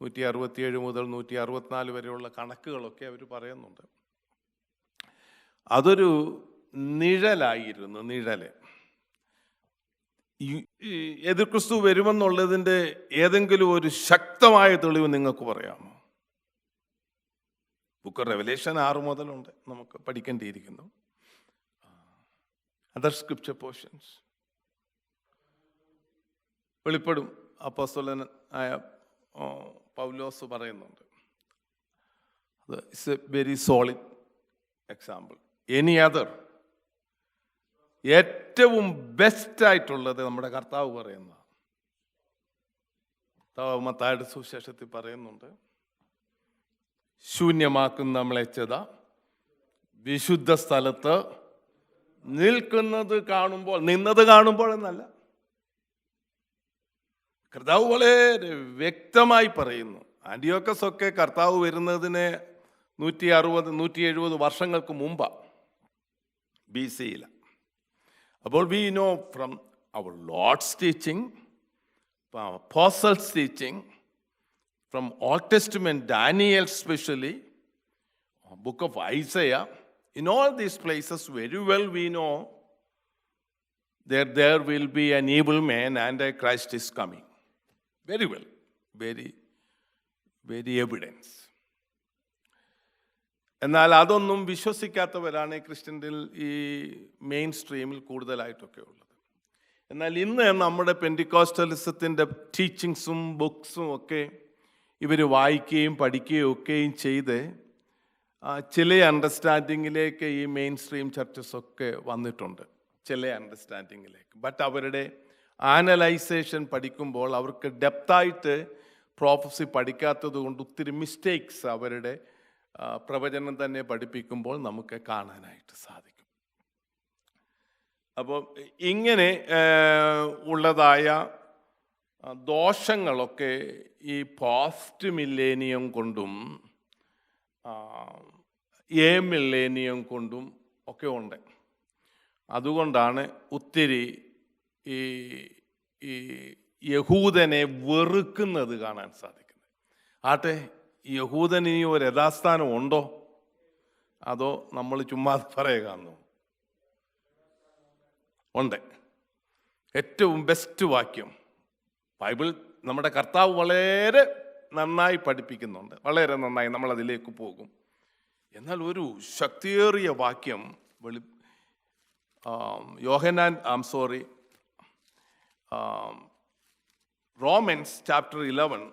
167 മുതൽ 164 വരെയുള്ള കണക്കുകളൊക്കെ അവർ പറയുന്നുണ്ട്. അതൊരു നിഴലായിരുന്നു, നിഴല്. എതിർ ക്രിസ്തു വരുമെന്നുള്ളതിൻ്റെ ഏതെങ്കിലും ഒരു ശക്തമായ തെളിവ് നിങ്ങൾക്ക് പറയാമോ? ബുക്ക് ഓഫ് റെവലേഷൻ 6 മുതലുണ്ട്, നമുക്ക് പഠിക്കേണ്ടിയിരിക്കുന്നു. അതർ സ്ക്രിപ്ചർ പോർഷൻസ് വെളിപ്പെടും. അപ്പോസ്തലനായ പൗലോസ് പറയുന്നുണ്ട്. It's A very solid example. Any other, ഏറ്റവും ബെസ്റ്റായിട്ടുള്ളത് നമ്മുടെ കർത്താവ് പറയുന്ന, മത്തായിയുടെ സുവിശേഷത്തിൽ പറയുന്നുണ്ട്, ശൂന്യമാക്കുന്ന മ്ലേച്ഛത വിശുദ്ധ സ്ഥലത്ത് നിന്നത് കാണുമ്പോൾ എന്നല്ല, കർത്താവ് വളരെ വ്യക്തമായി പറയുന്നു. ആൻറ്റിയോക്കസ് ഒക്കെ കർത്താവ് വരുന്നതിന് 160-170 വർഷങ്ങൾക്ക് മുമ്പാണ്, BC. അപ്പോൾ we know from our Lord's teaching, from Apostles' teaching, from Old Testament, Daniel especially, book of Isaiah, in all these places very well we know that there will be an evil man and a Christ is coming. Very well, very evidence. എന്നാൽ അതൊന്നും വിശ്വസിക്കാത്തവരാണ് ക്രിസ്ത്യൻ്റെ ഈ മെയിൻ സ്ട്രീമിൽ കൂടുതലായിട്ടൊക്കെ ഉള്ളത്. എന്നാൽ ഇന്ന് നമ്മുടെ പെന്റിക്കോസ്റ്റലിസത്തിൻ്റെ ടീച്ചിങ്സും ബുക്സും ഒക്കെ ഇവർ വായിക്കുകയും പഠിക്കുകയും ഒക്കെയും ചെയ്ത് ചില അണ്ടർസ്റ്റാൻഡിങ്ങിലേക്ക് ഈ മെയിൻ സ്ട്രീം ചർച്ചസൊക്കെ വന്നിട്ടുണ്ട്, ചില അണ്ടർസ്റ്റാൻഡിങ്ങിലേക്ക്. ബട്ട് അവരുടെ ആനലൈസേഷൻ പഠിക്കുമ്പോൾ അവർക്ക് ഡെപ്തായിട്ട് പ്രോഫസി പഠിക്കാത്തത് കൊണ്ട് ഒത്തിരി മിസ്റ്റേക്സ് അവരുടെ പ്രവചനം തന്നെ പഠിപ്പിക്കുമ്പോൾ നമുക്ക് കാണാനായിട്ട് സാധിക്കും. അപ്പോൾ ഇങ്ങനെ ഉള്ളതായ ദോഷങ്ങളൊക്കെ ഈ പോസ്റ്റ് മില്ലേനിയം കൊണ്ടും മില്ലേനിയം കൊണ്ടും ഒക്കെ ഉണ്ട്. അതുകൊണ്ടാണ് ഒത്തിരി ഈ യഹൂദനെ വെറുക്കുന്നത് കാണാൻ സാധിക്കുന്നത്. ആട്ടെ, യഹൂദന് ഇനി ഒരു യഥാസ്ഥാനം ഉണ്ടോ, അതോ നമ്മൾ ചുമ്മാ പറയുകയെന്നോ? ഉണ്ട്. ഏറ്റവും ബെസ്റ്റ് വാക്യം ബൈബിൾ നമ്മുടെ കർത്താവ് വളരെ നന്നായി പഠിപ്പിക്കുന്നുണ്ട്, വളരെ നന്നായി, നമ്മൾ അതിലേക്ക് പോകും. എന്നാൽ ഒരു ശക്തിയേറിയ വാക്യം റോമൻസ് ചാപ്റ്റർ 11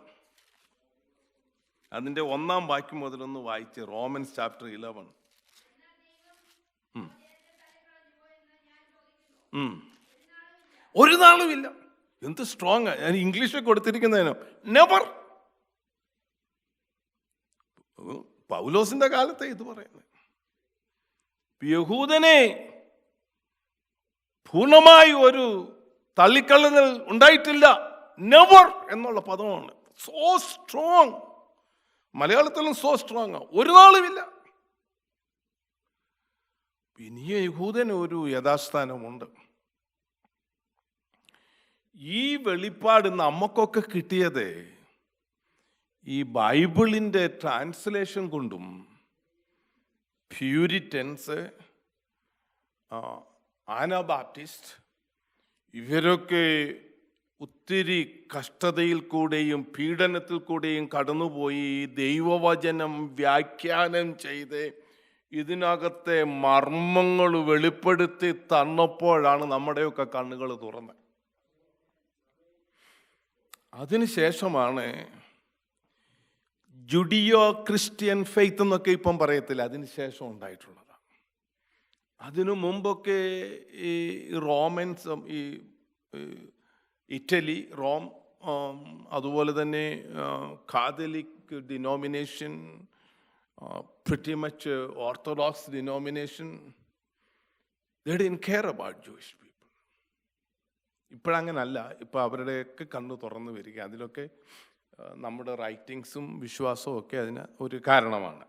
അതിൻ്റെ 1-ാം വാക്യം മുതലൊന്ന് വായിച്ച്. Romance chapter 11. ഒരു നാളുമില്ല. എന്ത് സ്ട്രോങ്! ഞാൻ ഇംഗ്ലീഷിൽ കൊടുത്തിരിക്കുന്നതിനോ നെവർ. പൗലോസിന്റെ കാലത്തെ ഇത് പറയുന്നത്. യഹൂദനെ പൂർണ്ണമായി ഒരു തള്ളിക്കള്ളുതൽ ഉണ്ടായിട്ടില്ല. നെവർ എന്നുള്ള പദമാണ്. So strong. മലയാളത്തിലും സോ സ്ട്രോങ്. ഒരു നാളുമില്ല. ഇനി യഹൂദന് ഒരു യഥാസ്ഥാനമുണ്ട്. ഈ വെളിപ്പാട് നമുക്കൊക്കെ കിട്ടിയത് ഈ ബൈബിളിൻ്റെ ട്രാൻസ്ലേഷൻ കൊണ്ടും പ്യൂരിറ്റൻസ്, ആനബാപ്റ്റിസ്റ്റ് ഇവരൊക്കെ ഒത്തിരി കഷ്ടതയിൽ കൂടെയും പീഡനത്തിൽ കൂടെയും കടന്നുപോയി ദൈവവചനം വ്യാഖ്യാനം ചെയ്ത് ഇതിനകത്തെ മർമ്മങ്ങൾ വെളിപ്പെടുത്തി തന്നപ്പോഴാണ് നമ്മുടെയൊക്കെ കണ്ണുകൾ തുറന്നത്. അതിനുശേഷമാണ് ജുഡിയോ ക്രിസ്ത്യൻ ഫെയ്ത്ത് എന്നൊക്കെ ഇപ്പം പറയത്തില്ല, അതിനുശേഷം ഉണ്ടായിട്ടുള്ളതാണ്. അതിനു മുമ്പൊക്കെ ഈ റോമൻസ്, ഈ ഇറ്റലി, റോം, അതുപോലെ തന്നെ Catholic denomination, pretty much orthodox denomination, they didn't care about Jewish people. ഇപ്പോഴങ്ങനല്ല. ഇപ്പോൾ അവരുടെയൊക്കെ കണ്ണ് തുറന്നു വരിക. അതിലൊക്കെ നമ്മുടെ റൈറ്റിങ്സും വിശ്വാസവും ഒക്കെ അതിന് ഒരു കാരണമാണ്.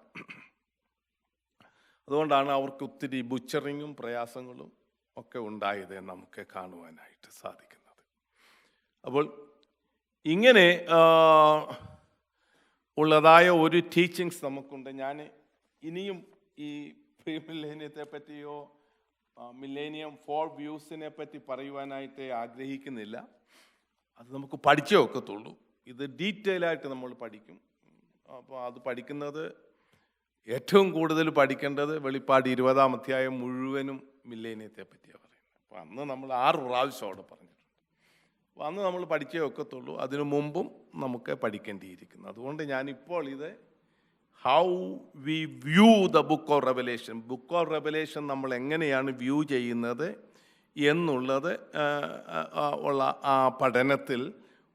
അതുകൊണ്ടാണ് അവർക്ക് ഒത്തിരി ബുച്ചറിങ്ങും പ്രയാസങ്ങളും ഒക്കെ ഉണ്ടായത് നമുക്ക് കാണുവാനായിട്ട് സാധിക്കുന്നത്. അപ്പോൾ ഇങ്ങനെ ഉള്ളതായ ഒരു ടീച്ചിങ്സ് നമുക്കുണ്ട്. ഞാൻ ഇനിയും ഈ പ്രീ മില്ലേനിയത്തെ പറ്റിയോ മില്ലേനിയം ഫോർ വ്യൂസിനെ പറ്റി പറയുവാനായിട്ട് ആഗ്രഹിക്കുന്നില്ല. അത് നമുക്ക് പഠിച്ചേ ഒക്കത്തുള്ളൂ. ഇത് ഡീറ്റെയിൽ ആയിട്ട് നമ്മൾ പഠിക്കും. അപ്പോൾ അത് പഠിക്കുന്നത് ഏറ്റവും കൂടുതൽ പഠിക്കേണ്ടത് വെളിപ്പാട് 20-ാം അധ്യായം മുഴുവനും മില്ലേനിയത്തെ പറ്റിയാണ് പറയുന്നത്. അപ്പോൾ അന്ന് നമ്മൾ 6 പ്രാവശ്യം അവിടെ പറഞ്ഞിട്ടുണ്ട്. അപ്പോൾ അന്ന് നമ്മൾ പഠിച്ചേ ഒക്കത്തുള്ളൂ. അതിനു മുമ്പും നമുക്ക് പഠിക്കേണ്ടിയിരിക്കുന്നു. അതുകൊണ്ട് ഞാനിപ്പോൾ ഇത് how we view the book of revelation, book of revelation നമ്മൾ എങ്ങനെയാണ് വ്യൂ ചെയ്യുന്നത് എന്നുള്ളത് ഉള്ള ആ പഠനത്തിൽ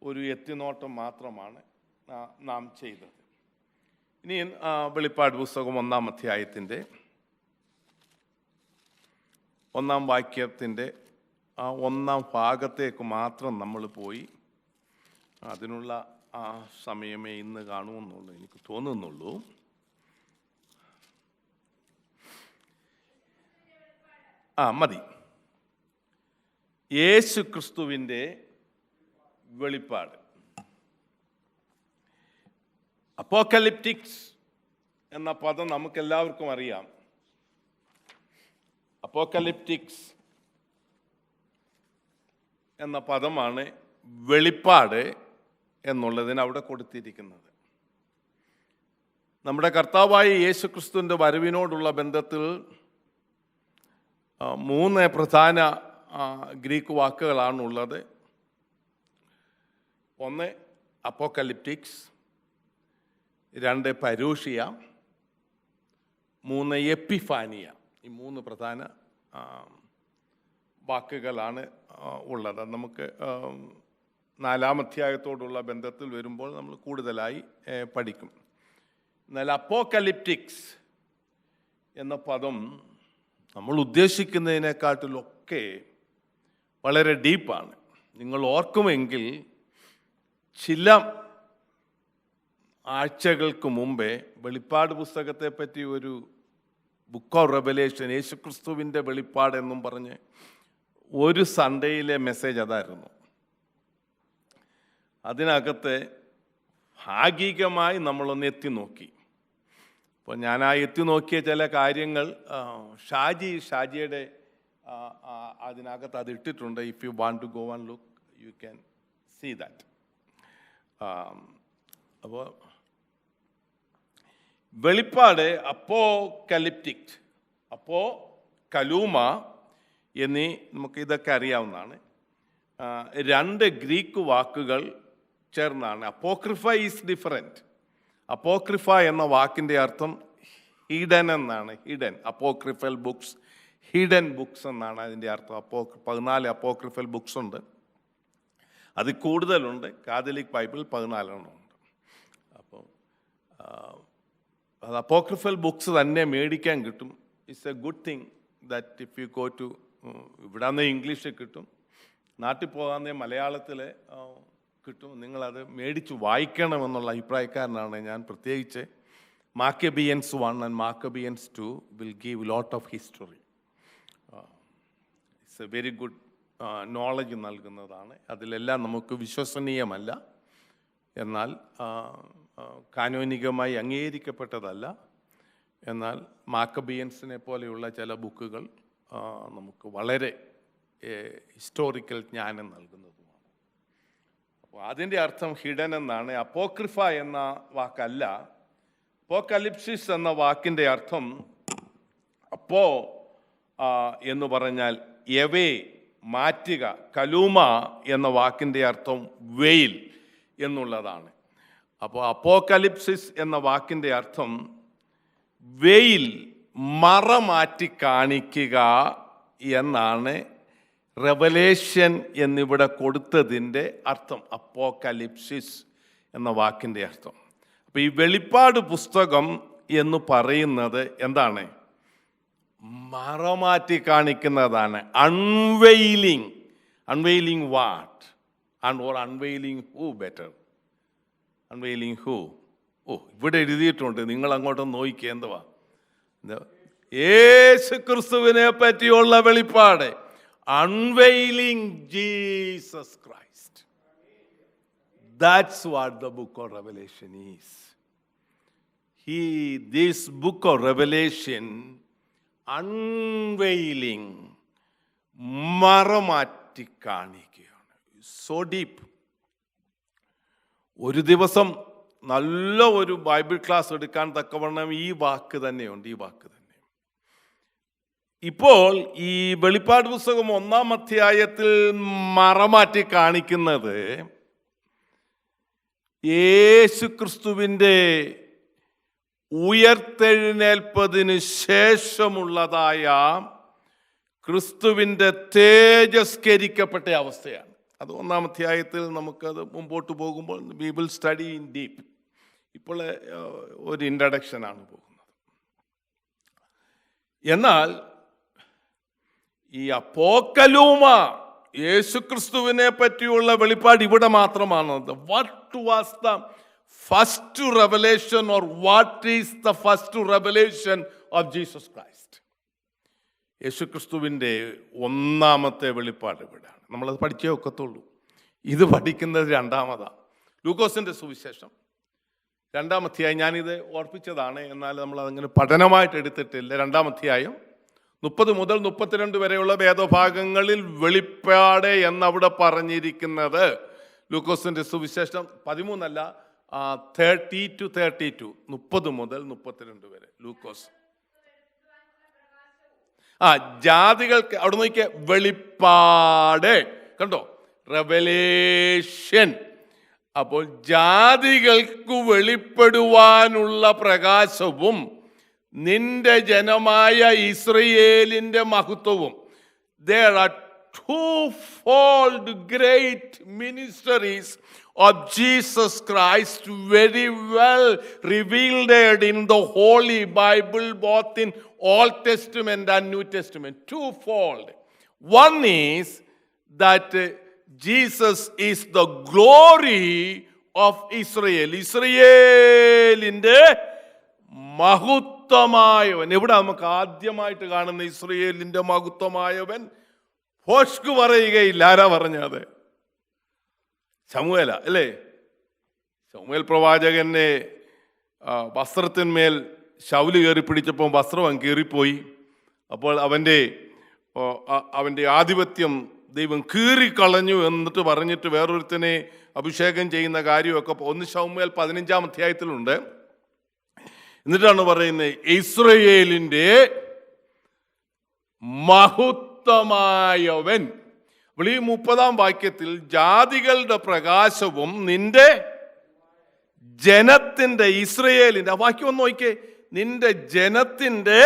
ഒരു എത്തിനോട്ടം മാത്രമാണ് നാം ചെയ്തത്. ഇനി വെളിപ്പാട് പുസ്തകം 1-ാം അധ്യായത്തിൻ്റെ 1-ാം വാക്യത്തിൻ്റെ ആ 1-ാം ഭാഗത്തേക്ക് മാത്രം നമ്മൾ പോയി. അതിനുള്ള ആ സമയമേ ഇന്ന് കാണുമെന്നുള്ളൂ എനിക്ക് തോന്നുന്നുള്ളൂ. മതി. യേശു ക്രിസ്തുവിൻ്റെ വെളിപ്പാട്, അപ്പോക്കലിപ്റ്റിക്സ് എന്ന പദം നമുക്കെല്ലാവർക്കും അറിയാം. അപ്പോക്കലിപ്റ്റിക്സ് എന്ന പദമാണ് വെളിപ്പാട് എന്നുള്ളതിന് അവിടെ കൊടുത്തിരിക്കുന്നത്. നമ്മുടെ കർത്താവായ യേശു ക്രിസ്തുവിൻ്റെ വരവിനോടുള്ള ബന്ധത്തിൽ 3 പ്രധാന ഗ്രീക്ക് വാക്കുകളാണുള്ളത്. 1 അപ്പോക്കലിപ്റ്റിക്സ്, 2 പരൂഷിയ, 3 എപ്പിഫാനിയ. ഈ 3 പ്രധാന വാക്കുകളാണ് ഉള്ളത്. നമുക്ക് 4-ാം അധ്യായത്തോടുള്ള ബന്ധത്തിൽ വരുമ്പോൾ നമ്മൾ കൂടുതലായി പഠിക്കും. എന്നാൽ അപ്പോക്കലിപ്റ്റിക്സ് എന്ന പദം നമ്മൾ ഉദ്ദേശിക്കുന്നതിനെക്കാട്ടിലൊക്കെ വളരെ ഡീപ്പാണ്. നിങ്ങൾ ഓർക്കുമെങ്കിൽ ചില ആഴ്ചകൾക്ക് മുമ്പേ വെളിപ്പാട് പുസ്തകത്തെ പറ്റി ഒരു ബുക്ക് ഓഫ് റെവലേഷൻ, യേശുക്രിസ്തുവിൻ്റെ വെളിപ്പാട് എന്നും പറഞ്ഞ് ഒരു സൺഡേയിലെ മെസ്സേജ് അതായിരുന്നു. അതിനകത്ത് ഭാഗികമായി നമ്മളൊന്ന് എത്തി നോക്കി. അപ്പോൾ ഞാൻ ആ എത്തി നോക്കിയ ചില കാര്യങ്ങൾ ഷാജിയുടെ അതിനകത്ത് അത് ഇട്ടിട്ടുണ്ട്. If you want to go and look you can see that. അപ്പോൾ വെളിപ്പാട് അപ്പോക്കലിപ്റ്റിക്, അപ്പോ കലൂമ എന്നീ നമുക്ക് ഇതൊക്കെ അറിയാവുന്നതാണ്. 2 ഗ്രീക്ക് വാക്കുകൾ ചേർന്നാണ്. Apocrypha is different. അപ്പോക്രിഫ എന്ന വാക്കിൻ്റെ അർത്ഥം ഹിഡൻ എന്നാണ്. Hidden, apocryphal books, hidden books എന്നാണ് അതിൻ്റെ അർത്ഥം. 14 അപ്പോക്രിഫൽ ബുക്സ് ഉണ്ട്. അത് കൂടുതലുണ്ട്. കാതലിക് ബൈബിൾ 14 ഉണ്ട്. അപ്പോൾ അത് അപ്പോക്രിഫൽ ബുക്സ് തന്നെ മേടിക്കാൻ കിട്ടും. It's a good thing that if you go to, ഇവിടെ നിന്ന് ഇംഗ്ലീഷിൽ കിട്ടും, നാട്ടിൽ പോകാതെ മലയാളത്തിൽ കിട്ടും. നിങ്ങളത് മേടിച്ച് വായിക്കണമെന്നുള്ള അഭിപ്രായക്കാരനാണ് ഞാൻ. പ്രത്യേകിച്ച് Maccabees 1 and Maccabees 2 will give lot of history. It's a very good knowledge നൽകുന്നതാണ്. അതിലെല്ലാം നമുക്ക് വിശ്വസനീയമല്ല, എന്നാൽ കാനോനികമായി അംഗീകരിക്കപ്പെട്ടതല്ല. എന്നാൽ മാക്കബിയൻസിനെ പോലെയുള്ള ചില ബുക്കുകൾ നമുക്ക് വളരെ ഹിസ്റ്റോറിക്കൽ ജ്ഞാനം നൽകുന്നതുമാണ്. അപ്പോൾ അതിൻ്റെ അർത്ഥം ഹിഡൻ എന്നാണ്. അപ്പോക്രിഫ എന്ന വാക്കല്ല. അപ്പോക്കലിപ്സിസ് എന്ന വാക്കിൻ്റെ അർത്ഥം അപ്പോ എന്ന് പറഞ്ഞാൽ എവേ, മാറ്റുക. കലൂമ എന്ന വാക്കിൻ്റെ അർത്ഥം വെയിൽ എന്നുള്ളതാണ്. അപ്പോൾ അപ്പോക്കലിപ്സിസ് എന്ന വാക്കിൻ്റെ അർത്ഥം വെയിൽ, മറ മാറ്റി കാണിക്കുക എന്നാണ് റെവലേഷൻ എന്നിവിടെ കൊടുത്തതിൻ്റെ അർത്ഥം. അപ്പോക്കലിപ്സിസ് എന്ന വാക്കിൻ്റെ അർത്ഥം. അപ്പോൾ ഈ വെളിപ്പാട് പുസ്തകം എന്ന് പറയുന്നത് എന്താണ്? മറമാറ്റി കാണിക്കുന്നതാണ്. Unveiling. Unveiling what? Or unveiling who better? Unveiling who? ഇവിടെ എഴുതിയിട്ടുണ്ട്, നിങ്ങൾ അങ്ങോട്ടൊന്ന് നോക്കിക്കുക. എന്തുവാ? യേശു ക്രിസ്തുവിനെ പറ്റിയുള്ള വെളിപ്പാട്. Unveiling Jesus Christ. That's what the book of Revelation is. This book of Revelation, unveiling, മറമാറ്റി കാണിക്കുകയാണ്. So deep. ഒരു ദിവസം നല്ല ഒരു ബൈബിൾ ക്ലാസ് എടുക്കാൻ തക്കവണ്ണം ഈ വാക്ക് തന്നെയുണ്ട്. ഈ വാക്ക് തന്നെ. ഇപ്പോൾ ഈ വെളിപ്പാട് പുസ്തകം 1-ാം അധ്യായത്തിൽ മറമാറ്റി കാണിക്കുന്നത് യേശു ക്രിസ്തുവിൻ്റെ ഉയർത്തെഴുന്നേൽപ്പതിന് ശേഷമുള്ളതായ ക്രിസ്തുവിൻ്റെ തേജസ്കരിക്കപ്പെട്ട അവസ്ഥയാണ്. അത് 1-ാം അധ്യായത്തിൽ നമുക്കത് മുമ്പോട്ട് പോകുമ്പോൾ we will study in deep. ഇപ്പോൾ ഒരു ഇൻട്രഡക്ഷനാണ് പോകുന്നത്. എന്നാൽ ഈ അപ്പോക്കലൂമ, യേശുക്രിസ്തുവിനെ പറ്റിയുള്ള വെളിപ്പാട് ഇവിടെ മാത്രമാണ്. What was the first revelation, or what is the first revelation of Jesus Christ? യേശുക്രിസ്തുവിൻ്റെ 1-ാമത്തെ വെളിപ്പാട് ഇവിടെയാണ്. നമ്മളത് പഠിച്ചേ ഒക്കത്തുള്ളൂ. ഇത് പഠിക്കുന്നത് 2-ാമതാണ്. ലൂക്കോസിൻ്റെ സുവിശേഷം 2-ാം അധ്യായം. ഞാനിത് ഓർപ്പിച്ചതാണ്, എന്നാൽ നമ്മളതങ്ങനെ പഠനമായിട്ട് എടുത്തിട്ടില്ല. 2-ാം അധ്യായം 30 മുതൽ 32 വരെയുള്ള വേദഭാഗങ്ങളിൽ വെളിപ്പാട് എന്നവിടെ പറഞ്ഞിരിക്കുന്നത്. ലൂക്കോസിന്റെ സുവിശേഷം 13 30 to 32, 30 മുതൽ 32 വരെ ലൂക്കോസ്. ജാതികൾക്ക് അവിടെ നോക്കിയ വെളിപ്പാട് കണ്ടോ, റെവലേഷൻ. അപ്പോൾ ജാതികൾക്ക് വെളിപ്പെടുവാനുള്ള പ്രകാശവും നിന്റെ ജനമായ ഇസ്രയേലിന്റെ മഹത്വവും. There are twofold great ministries of Jesus Christ, very well revealed in the Holy Bible, both in Old Testament and New Testament. Twofold. One is that Jesus is the glory of Israel. ഇസ്രയേലിന്റെ മഹത്വമായവൻ. എവിടെ നമുക്ക് ആദ്യമായിട്ട് കാണുന്ന ഇസ്രയേലിന്റെ മഹത്വമായവൻ? ഹോഷ്ക് പറയുകയില്ല. ആരാ പറഞ്ഞത്? ശമൂവേല അല്ലേ? ശമൂവേൽ പ്രവാചകനെ വസ്ത്രത്തിന്മേൽ ശൗല് കയറി പിടിച്ചപ്പോൾ വസ്ത്രം കീറിപ്പോയി. അപ്പോൾ അവൻ്റെ ആധിപത്യം ദൈവം കീറിക്കളഞ്ഞു എന്നിട്ട് പറഞ്ഞിട്ട് വേറൊരുത്തനെ അഭിഷേകം ചെയ്യുന്ന കാര്യമൊക്കെ 1 ശമൂവേൽ 15-ാം അധ്യായത്തിലുണ്ട്. എന്നിട്ടാണ് പറയുന്നത് ഇസ്രയേലിന്റെ മഹത്വമായവൻ. അപ്പോൾ ഈ 30-ാം വാക്യത്തിൽ ജാതികളുടെ പ്രകാശവും നിന്റെ ജനത്തിന്റെ, ഇസ്രയേലിന്റെ, ആ വാക്യം ഒന്ന് നോക്കിയേ, നിന്റെ ജനത്തിന്റെ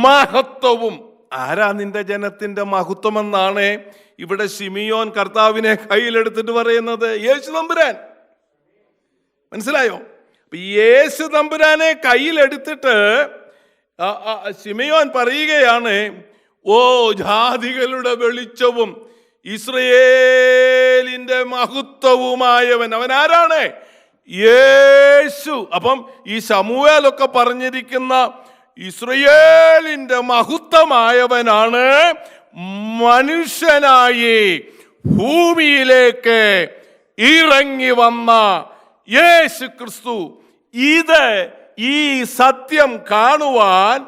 മഹത്വവും. ആരാ നിന്റെ ജനത്തിന്റെ മഹത്വമെന്നാണ് ഇവിടെ ശിമിയോൻ കർത്താവിനെ കയ്യിലെടുത്തിട്ട് പറയുന്നത്? യേശു തമ്പുരാൻ. മനസ്സിലായോ? യേശു തമ്പുരാനെ കയ്യിലെടുത്തിട്ട് ശിമിയോൻ പറയുകയാണ്, ഓ ജാതികളുടെ വെളിച്ചവും ഇസ്രയേലിന്റെ മഹത്വവുമായവൻ. അവൻ ആരാണ്? യേശു. അപ്പം ഈ ശമൂവേലൊക്കെ പറഞ്ഞിരിക്കുന്ന ഇസ്രയേലിന്റെ മഹത്വമായവനാണ് മനുഷ്യനായി ഭൂമിയിലേക്ക് ഇറങ്ങി വന്ന യേശു ക്രിസ്തു. ഈ സത്യം കാണുവാൻ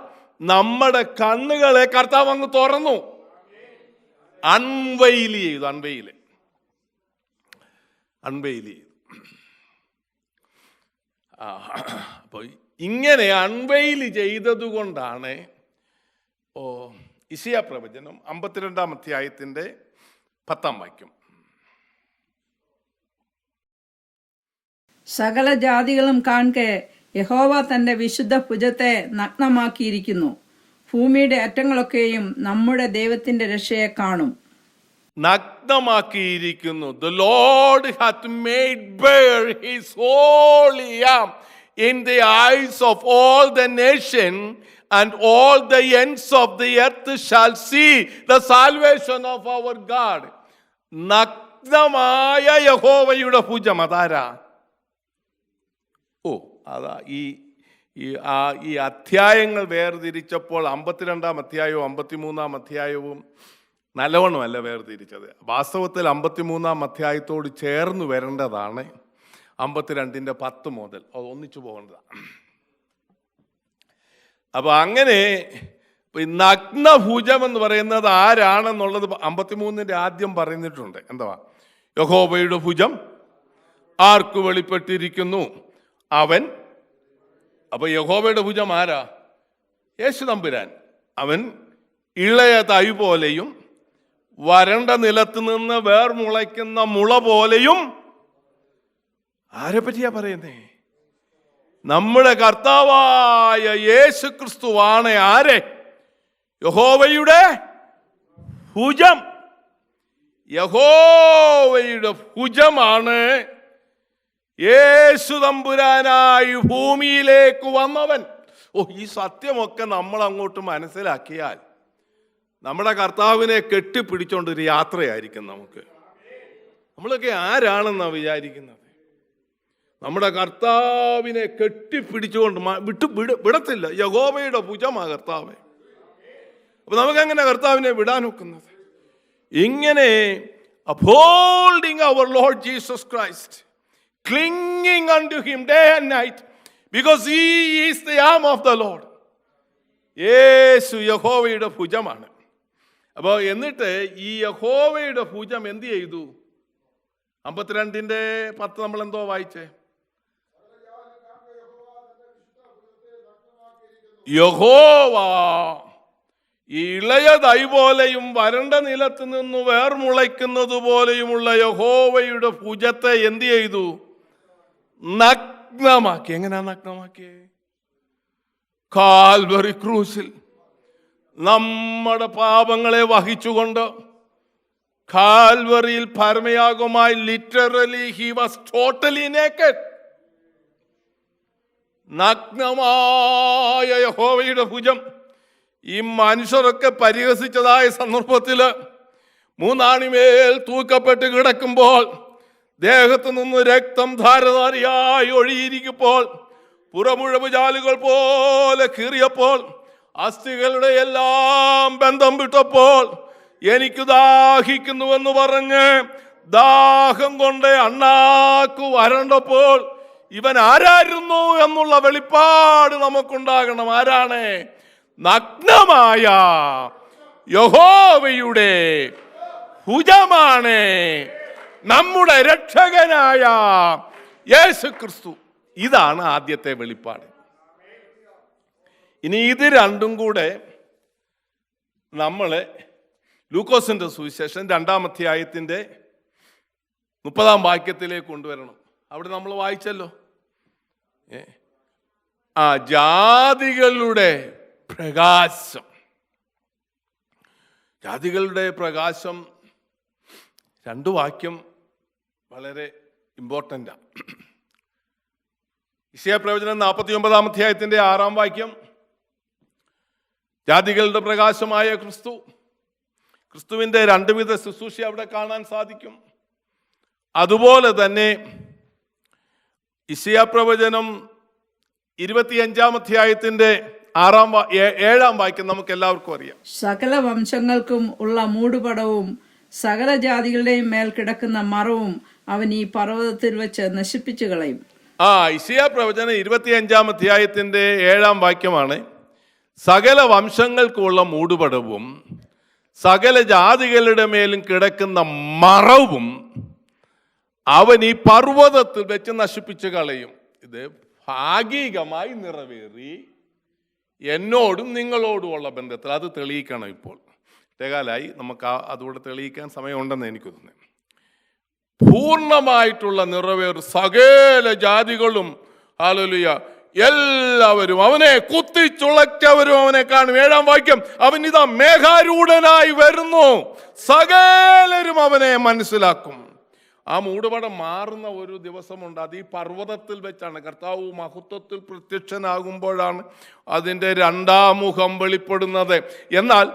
നമ്മുടെ കണ്ണുകളെ കർത്താവ് അങ്ങ് തുറന്നു, അൺവെയിൽ ചെയ്തു. അപ്പൊ ഇങ്ങനെ അൺവെയിൽ ചെയ്തത് കൊണ്ടാണ് ഇശയ്യാ പ്രവചനം 52-ാം അധ്യായത്തിന്റെ 10-ാം വാക്യം, സകല ജാതികളും കാൺകെ യഹോവ തന്റെ വിശുദ്ധ ഭുജത്തെ നഗ്നമാക്കിയിരിക്കുന്നു. ഭൂമിയുടെ അറ്റങ്ങളൊക്കെയും നമ്മുടെ ദൈവത്തിന്റെ രക്ഷയെ കാണും. നഗ്നമാക്കിയിരിക്കുന്നു. The Lord hath made bare his holy arm in the eyes of all the nation, and all the ends of the earth shall see the salvation of our God. നഗ്നമായ യഹോവയുടെ ഭുജം. അതാരാ? അതാ ഈ അധ്യായങ്ങൾ വേർതിരിച്ചപ്പോൾ 52-ാം അധ്യായവും 53-ാം അധ്യായവും നല്ലവണ്ണമല്ല വേർതിരിച്ചത്. വാസ്തവത്തിൽ 53-ാം അധ്യായത്തോട് ചേർന്ന് വരേണ്ടതാണ് 52-ന്റെ 10 മുതൽ. അത് ഒന്നിച്ചു പോകേണ്ടതാണ്. അപ്പൊ അങ്ങനെ നഗ്നഭുജം എന്ന് പറയുന്നത് ആരാണെന്നുള്ളത് 53-ന്റെ ആദ്യം പറഞ്ഞിട്ടുണ്ട്. എന്താ? യഹോവയുടെ ഭുജം ആർക്ക് വെളിപ്പെട്ടിരിക്കുന്നു? അവൻ. അപ്പൊ യഹോവയുടെ ഭുജം ആരാ? യേശു തമ്പുരാൻ. അവൻ ഇളയ തൈ പോലെയും വരണ്ട നിലത്ത് നിന്ന് വേർമുളയ്ക്കുന്ന മുള പോലെയും. ആരെ പറ്റിയാ പറയുന്നേ? നമ്മുടെ കർത്താവായ യേശു ക്രിസ്തുവാണ്. ആരെ? യഹോവയുടെ ഭുജം. യഹോവയുടെ ഭുജമാണ് യേശു തമ്പുരാനായി ഭൂമിയിലേക്ക് വന്നവൻ. ഈ സത്യമൊക്കെ നമ്മൾ അങ്ങോട്ട് മനസ്സിലാക്കിയാൽ നമ്മുടെ കർത്താവിനെ കെട്ടിപ്പിടിച്ചോണ്ടൊരു യാത്രയായിരിക്കും നമുക്ക്. നമ്മളൊക്കെ ആരാണെന്നാണ് വിചാരിക്കുന്നത്? നമ്മുടെ കർത്താവിനെ കെട്ടിപ്പിടിച്ചുകൊണ്ട് വിടത്തില്ല. യഹോവയുടെ ഭുജമാ കർത്താവ്. അപ്പൊ നമുക്കെങ്ങനെ കർത്താവിനെ വിടാനൊക്കുന്നത്? ഇങ്ങനെ upholding our Lord Jesus Christ, clinging unto him day and night, because he is the arm of the Lord. യേശു യഹോവയുടെ ഭുജമാണ്. അപ്പോൾ എന്നിട്ട് ഈ യഹോവയുടെ ഭുജം എന്ത് ചെയ്തു? 52-ന്റെ 10 നമ്മൾ എന്തോ വായിച്ചേ? യഹോവ ഇളയ തൈ പോലെയും വരണ്ട നിലത്ത് നിന്ന് വേർമുളയ്ക്കുന്നത് പോലെയുമുള്ള യഹോവയുടെ ഭുജത്തെ എന്ത് ചെയ്തു? നഗ്നമാക്കി. എങ്ങനെയാ നഗ്നമാക്കിയേ? കാൽവറി ക്രൂസിൽ നമ്മുടെ പാപങ്ങളെ വഹിച്ചുകൊണ്ട് കാൽവറിയിൽ പരമയാഗമായി literally he was totally naked. നഗ്നമായ യഹോവയുടെ ഭുജം. ഈ മനുഷ്യരൊക്കെ പരിഹസിച്ചതായ സന്ദർഭത്തില് മൂന്നാണിമേൽ തൂക്കപ്പെട്ട് കിടക്കുമ്പോൾ ദേഹത്തു നിന്ന് രക്തം ധാരധാരയായി ഒഴുകിയിരിക്കുമ്പോൾ പുറമുഴവ് ചാലുകൾ പോലെ കീറിയപ്പോൾ അസ്ഥികളുടെ എല്ലാം ബന്ധം വിട്ടപ്പോൾ എനിക്ക് ദാഹിക്കുന്നുവെന്ന് പറഞ്ഞ് ദാഹം കൊണ്ട് അണ്ണാക്കു വരണ്ടപ്പോൾ ഇവൻ ആരായിരുന്നു എന്നുള്ള വെളിപ്പാട് നമുക്കുണ്ടാകണം. ആരാണ്? നഗ്നമായ യഹോവയുടെ ഭുജമാണ് നമ്മുടെ രക്ഷകനായ യേശു ക്രിസ്തു. ഇതാണ് ആദ്യത്തെ വെളിപ്പാട്. ഇനി ഇത് രണ്ടും കൂടെ നമ്മള് ലൂക്കോസിന്റെ സുവിശേഷം 2-ാം അധ്യായത്തിന്റെ 30-ാം വാക്യത്തിലേക്ക് കൊണ്ടുവരണം. അവിടെ നമ്മൾ വായിച്ചല്ലോ, ജാതികളുടെ പ്രകാശം. ജാതികളുടെ പ്രകാശം, 2 വാക്യം വളരെ ഇമ്പോർട്ടൻ്റാണ്. യെശയ്യാ പ്രവചനം 49 അധ്യായത്തിൻ്റെ 6 വാക്യം, ജാതികളുടെ പ്രകാശമായ ക്രിസ്തുവിൻ്റെ 2 വിധ ശുശ്രൂഷ അവിടെ കാണാൻ സാധിക്കും. അതുപോലെ തന്നെ യെശയ്യാ പ്രവചനം 25 അധ്യായത്തിൻ്റെ 7 വാക്യം നമുക്ക് എല്ലാവർക്കും അറിയാം. സകല വംശങ്ങൾക്കും ഉള്ള മൂടുപടവും സകല ജാതികളുടെയും മേൽ കിടക്കുന്ന മറവും അവൻ ഈ പർവ്വതത്തിൽ വെച്ച് നശിപ്പിച്ചു കളയും. യെശയ്യാ പ്രവചനം 25 അധ്യായത്തിൻ്റെ 7 വാക്യമാണ്. സകല വംശങ്ങൾക്കുള്ള മൂടുപടവും സകല ജാതികളുടെ മേലും കിടക്കുന്ന മറവും അവൻ ഈ പർവ്വതത്തിൽ വെച്ച് നശിപ്പിച്ചു കളയും. ഇത് ഭാഗികമായി നിറവേറി എന്നോടും നിങ്ങളോടുമുള്ള ബന്ധത്തിൽ. അത് തെളിയിക്കണം. ഇപ്പോൾ ഇട്ടേകാലായി നമുക്ക് അതുകൂടെ തെളിയിക്കാൻ സമയമുണ്ടെന്ന് എനിക്ക് തോന്നുന്നു. പൂർണ്ണമായിട്ടുള്ള നിറവേറ് സകല ജാതികളും ഹല്ലേലൂയ എല്ലാവരും അവനെ കുത്തിച്ചുളച്ചവരും അവനെ കാണും. 7 വാക്യം, അവൻ ഇതാ മേഘാരൂഢനായി വരുന്നു, സകലരും അവനെ മനസ്സിലാക്കും. ആ മൂടുപടം മാറുന്ന ഒരു ദിവസമുണ്ട്. അത് ഈ പർവ്വതത്തിൽ വെച്ചാണ്. കർത്താവ് മഹത്വത്തിൽ പ്രത്യക്ഷനാകുമ്പോഴാണ് അതിൻ്റെ 2ാം മുഖം വെളിപ്പെടുന്നത്. എന്നാൽ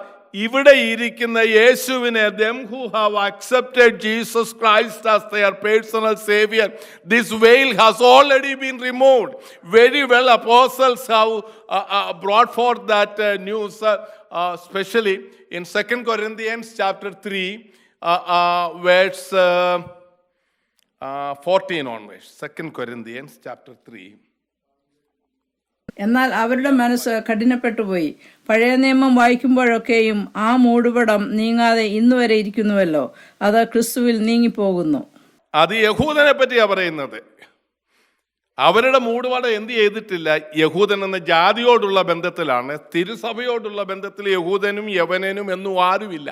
ഇവിടെ ഇരിക്കുന്ന യേശുവിനെ, them who have accepted Jesus Christ as their personal savior, this veil has already been removed. Very well apostles have brought forth that news, especially in 2 Corinthians chapter 3 verse 14 onwards. 2 Corinthians chapter 3. എന്നാൽ അവരുടെ മനസ്സ് കഠിനപ്പെട്ടുപോയി. പഴയ നിയമം വായിക്കുമ്പോഴൊക്കെയും ആ മൂടുപടം നീങ്ങാതെ ഇന്നുവരെ ഇരിക്കുന്നുവല്ലോ, അത് ക്രിസ്തുവിൽ നീങ്ങിപ്പോകുന്നു. അത് യഹൂദനെ പറ്റിയാ പറയുന്നത്. അവരുടെ മൂടുപടം എന്ത് ചെയ്തിട്ടില്ല? യഹൂദൻ എന്ന ജാതിയോടുള്ള ബന്ധത്തിലാണ്. തിരുസഭയോടുള്ള ബന്ധത്തിൽ യഹൂദനും യവനനും എന്നും ആരുമില്ല.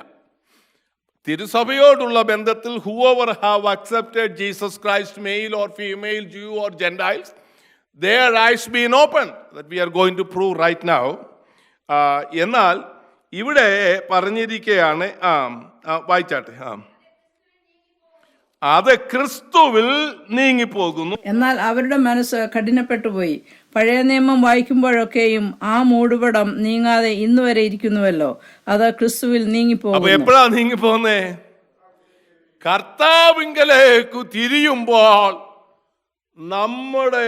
തിരുസഭയോടുള്ള ബന്ധത്തിൽ whoever have accepted Jesus Christ, male or female, Jew or Gentiles, their eyes been opened, that we are going to prove right now. എന്നാൽ ഇവിടെ പറഞ്ഞിരിക്കുകയാണ്, വായിച്ചാട്ടെ. അത് ക്രിസ്തുവിൽ നീങ്ങിപ്പോകുന്നു. എന്നാൽ അവരുടെ മനസ്സ് കഠിനപ്പെട്ടുപോയി. പഴയ നിയമം വായിക്കുമ്പോഴൊക്കെയും ആ മൂടുപടം നീങ്ങാതെ ഇന്നുവരെ ഇരിക്കുന്നുവല്ലോ, അത് ക്രിസ്തുവിൽ നീങ്ങിപ്പോകുന്നു. അപ്പൊ എപ്പോഴാ നീങ്ങിപ്പോകുന്നേ? കർത്താവിങ്കലേക്ക് തിരിയുമ്പോൾ നമ്മുടെ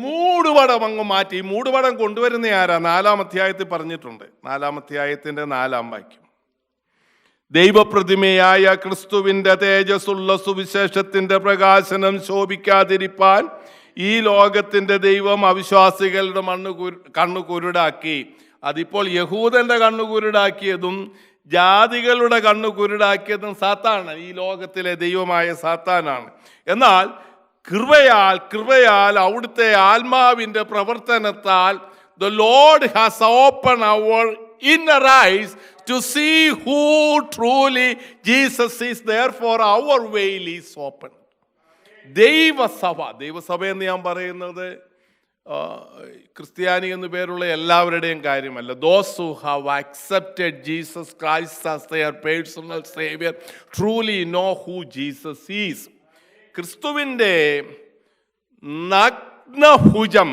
മൂടുപടം അങ്ങ് മാറ്റി. മൂടുപടം കൊണ്ടുവരുന്ന ആരാ? 4-ാം അധ്യായത്തിൽ പറഞ്ഞിട്ടുണ്ട്. 4-ാം അധ്യായത്തിന്റെ 4-ാം വാക്യം, ദൈവപ്രതിമയായ ക്രിസ്തുവിന്റെ തേജസ്സുള്ള സുവിശേഷത്തിന്റെ പ്രകാശനം ശോഭിക്കാതിരിപ്പാൻ ഈ ലോകത്തിന്റെ ദൈവം അവിശ്വാസികളുടെ കണ്ണു കുരുടാക്കി. അതിപ്പോൾ യഹൂദന്റെ കണ്ണു കുരുടാക്കിയതും ജാതികളുടെ കണ്ണു കുരുടാക്കിയതും സാത്താനാണ്. ഈ ലോകത്തിലെ ദൈവമായ സാത്താനാണ്. എന്നാൽ കൃപയാൽ അവിടുത്തെ ആത്മാവിന്റെ പ്രവർത്തനത്താൽ the Lord has opened our inner eyes to see who truly Jesus is. Therefore our veil is open. ദൈവസഭ എന്ന് ഞാൻ പറയുന്നത് ക്രിസ്ത്യാനി എന്ന് പേരുള്ള എല്ലാവരുടെയും കാര്യമല്ല. Those who have accepted Jesus Christ as their personal savior truly know who Jesus is. ക്രിസ്തുവിൻ്റെ നഗ്നഭുജം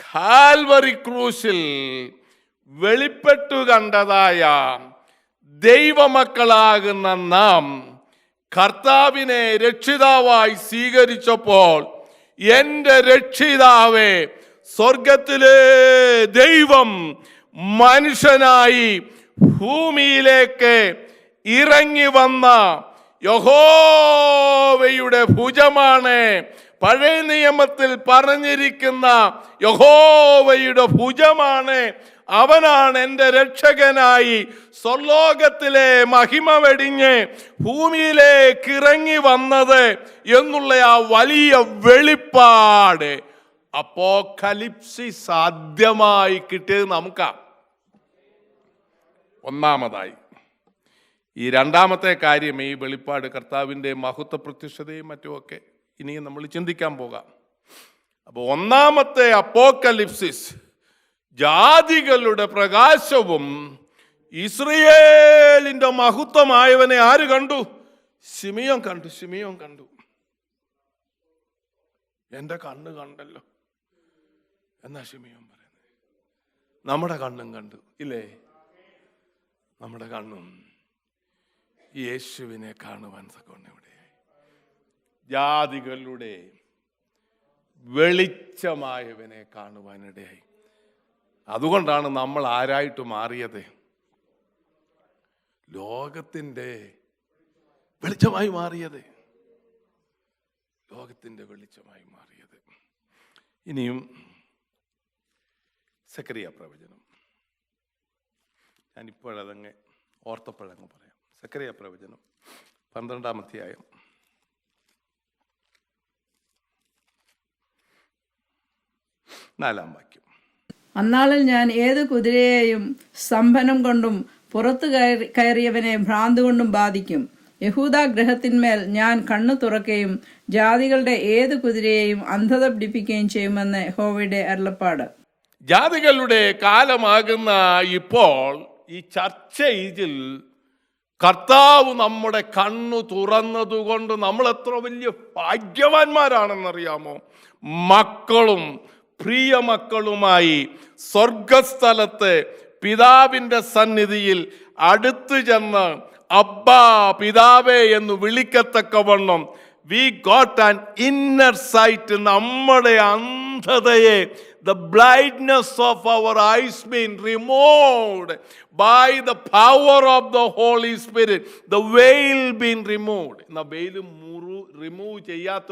കാൽവറി ക്രൂശിൽ വെളിപ്പെട്ടു കണ്ടതായ ദൈവമക്കളാകുന്ന നാം കർത്താവിനെ രക്ഷിതാവായി സ്വീകരിച്ചപ്പോൾ, എൻ്റെ രക്ഷിതാവേ, സ്വർഗത്തിലെ ദൈവം മനുഷ്യനായി ഭൂമിയിലേക്ക് ഇറങ്ങി വന്ന യഹോവയുടെ ഭുജമാണ്. പഴയ നിയമത്തിൽ പറഞ്ഞിരിക്കുന്ന യഹോവയുടെ ഭുജമാണ്. അവനാണ് എൻ്റെ രക്ഷകനായി സ്വർലോകത്തിലെ മഹിമ വെടിഞ്ഞ് ഭൂമിയിലേക്ക് ഇറങ്ങി വന്നത് എന്നുള്ള ആ വലിയ വെളിപ്പാട് അപ്പോക്കലിപ്സിസ് സാധ്യമായി കിട്ടിയത് നമുക്കാ. ഒന്നാമതായി. ഈ 2ാമത്തെ കാര്യം, ഈ വെളിപ്പാട് കർത്താവിൻ്റെ മഹത്വ പ്രത്യക്ഷതയും മറ്റുമൊക്കെ ഇനിയും നമ്മൾ ചിന്തിക്കാൻ പോകാം. അപ്പോൾ 1ാമത്തെ അപ്പോക്കലിപ്സിസ് ജാതികളുടെ പ്രകാശവും ഇസ്രയേലിന്റെ മഹത്വമായവനെ ആര് കണ്ടു? ശിമിയോൻ കണ്ടു. എന്റെ കണ്ണ് കണ്ടല്ലോ എന്നാ ശിമിയോൻ പറയുന്നത്. നമ്മുടെ കണ്ണും കണ്ടു ഇല്ലേ? നമ്മുടെ കണ്ണും യേശുവിനെ കാണുവാൻ തക്കവണ്ണമിടയായി. ജാതികളുടെ വെളിച്ചമായവനെ കാണുവാനിടയായി. അതുകൊണ്ടാണ് നമ്മൾ ആരായിട്ട് മാറിയത്? ലോകത്തിൻ്റെ വെളിച്ചമായി മാറിയത്. ലോകത്തിൻ്റെ വെളിച്ചമായി മാറിയത്. ഇനിയും സക്കറിയ പ്രവചനം, ഞാനിപ്പോഴതങ്ങ് ഓർത്തപ്പോഴങ്ങ് പറയാം. സക്കറിയ പ്രവചനം 12-ാം അധ്യായം 4-ാം വാക്യം. അന്നാളിൽ ഞാൻ ഏത് കുതിരയെയും സ്തംഭനം കൊണ്ടും പുറത്തു കയറിയവനെ ഭ്രാന്ത് കൊണ്ടും ബാധിക്കും. യഹൂദാ ഗൃഹത്തിന്മേൽ ഞാൻ കണ്ണു തുറക്കുകയും ജാതികളുടെ ഏത് കുതിരയെയും അന്ധത പിടിപ്പിക്കുകയും ചെയ്യുമെന്ന് യഹോവയുടെ അരുളപ്പാട്. ജാതികളുടെ കാലമാകുന്ന ഇപ്പോൾ ഈ ചർച്ചയിൽ കർത്താവ് നമ്മുടെ കണ്ണു തുറന്നതുകൊണ്ട് നമ്മൾ എത്ര വലിയ ഭാഗ്യവാന്മാരാണെന്നറിയാമോ? മക്കളും പ്രിയ മക്കളുമായി സ്വർഗസ്ഥലത്ത് പിതാവിൻ്റെ സന്നിധിയിൽ അടുത്തു ചെന്ന് അബ്ബാ പിതാവേ എന്ന് വിളിക്കത്തക്കവണ്ണം we got an inner sight. നമ്മുടെ അന്ധതയെ, the blindness of our eyes been removed by the power of the Holy Spirit. The veil been removed. എന്നാ വെയിൽ റിമൂവ് ചെയ്യാത്ത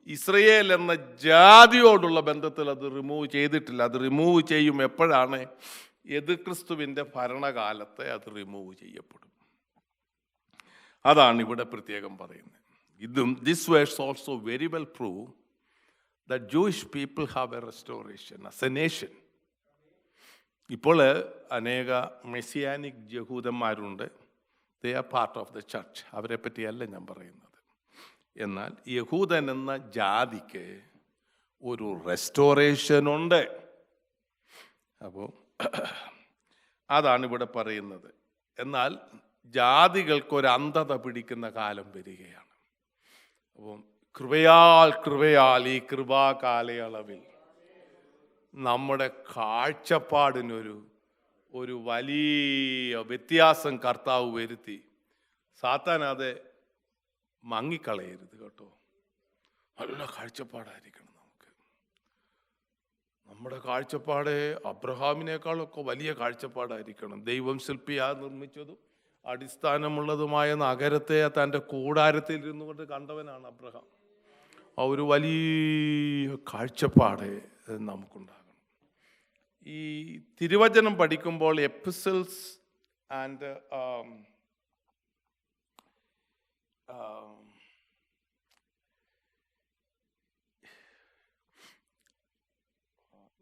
ഇസ്രയേൽ എന്ന ജാതിയോടുള്ള ബന്ധത്തിൽ അത് റിമൂവ് ചെയ്തിട്ടില്ല. അത് റിമൂവ് ചെയ്യും എപ്പോഴാണ്? യെഹൂദക്രിസ്തുവിൻ്റെ ഭരണകാലത്തെ അത് റിമൂവ് ചെയ്യപ്പെടും. അതാണ് ഇവിടെ പ്രത്യേകം പറയുന്നത്. This verse also very well prove that Jewish people have a restoration as a nation. ഇപ്പോൾ അനേക മെസ്സിയാനിക് യഹൂദന്മാരുണ്ട്. They are part of the church. അവരെ പറ്റിയല്ല ഞാൻ പറയുന്നത്. എന്നാൽ യഹൂദൻ എന്ന ജാതിക്ക് ഒരു റെസ്റ്റോറേഷൻ ഉണ്ട്. അപ്പോൾ അതാണ് ഇവിടെ പറയുന്നത്. എന്നാൽ ജാതികൾക്കൊരു അന്ധത പിടിക്കുന്ന കാലം വരികയാണ്. അപ്പം കൃപയാൽ ഈ കൃപാകാലയളവിൽ നമ്മുടെ കാഴ്ചപ്പാടിനൊരു വലിയ വ്യത്യാസം കർത്താവ് വരുത്തി. സാത്താൻ അത് മങ്ങിക്കളയരുത് കേട്ടോ. നല്ല കാഴ്ചപ്പാടായിരിക്കണം നമുക്ക്. നമ്മുടെ കാഴ്ചപ്പാട് അബ്രഹാമിനേക്കാളൊക്കെ വലിയ കാഴ്ചപ്പാടായിരിക്കണം. ദൈവം ശില്പിയാ നിർമ്മിച്ചതും അടിസ്ഥാനമുള്ളതുമായ നഗരത്തെ തൻ്റെ കൂടാരത്തിൽ ഇരുന്നു കൊണ്ട് കണ്ടവനാണ് അബ്രഹാം. ആ ഒരു വലിയ കാഴ്ചപ്പാട് നമുക്കുണ്ടാകണം. ഈ തിരുവചനം പഠിക്കുമ്പോൾ എപ്പിസൽസ് ആൻഡ്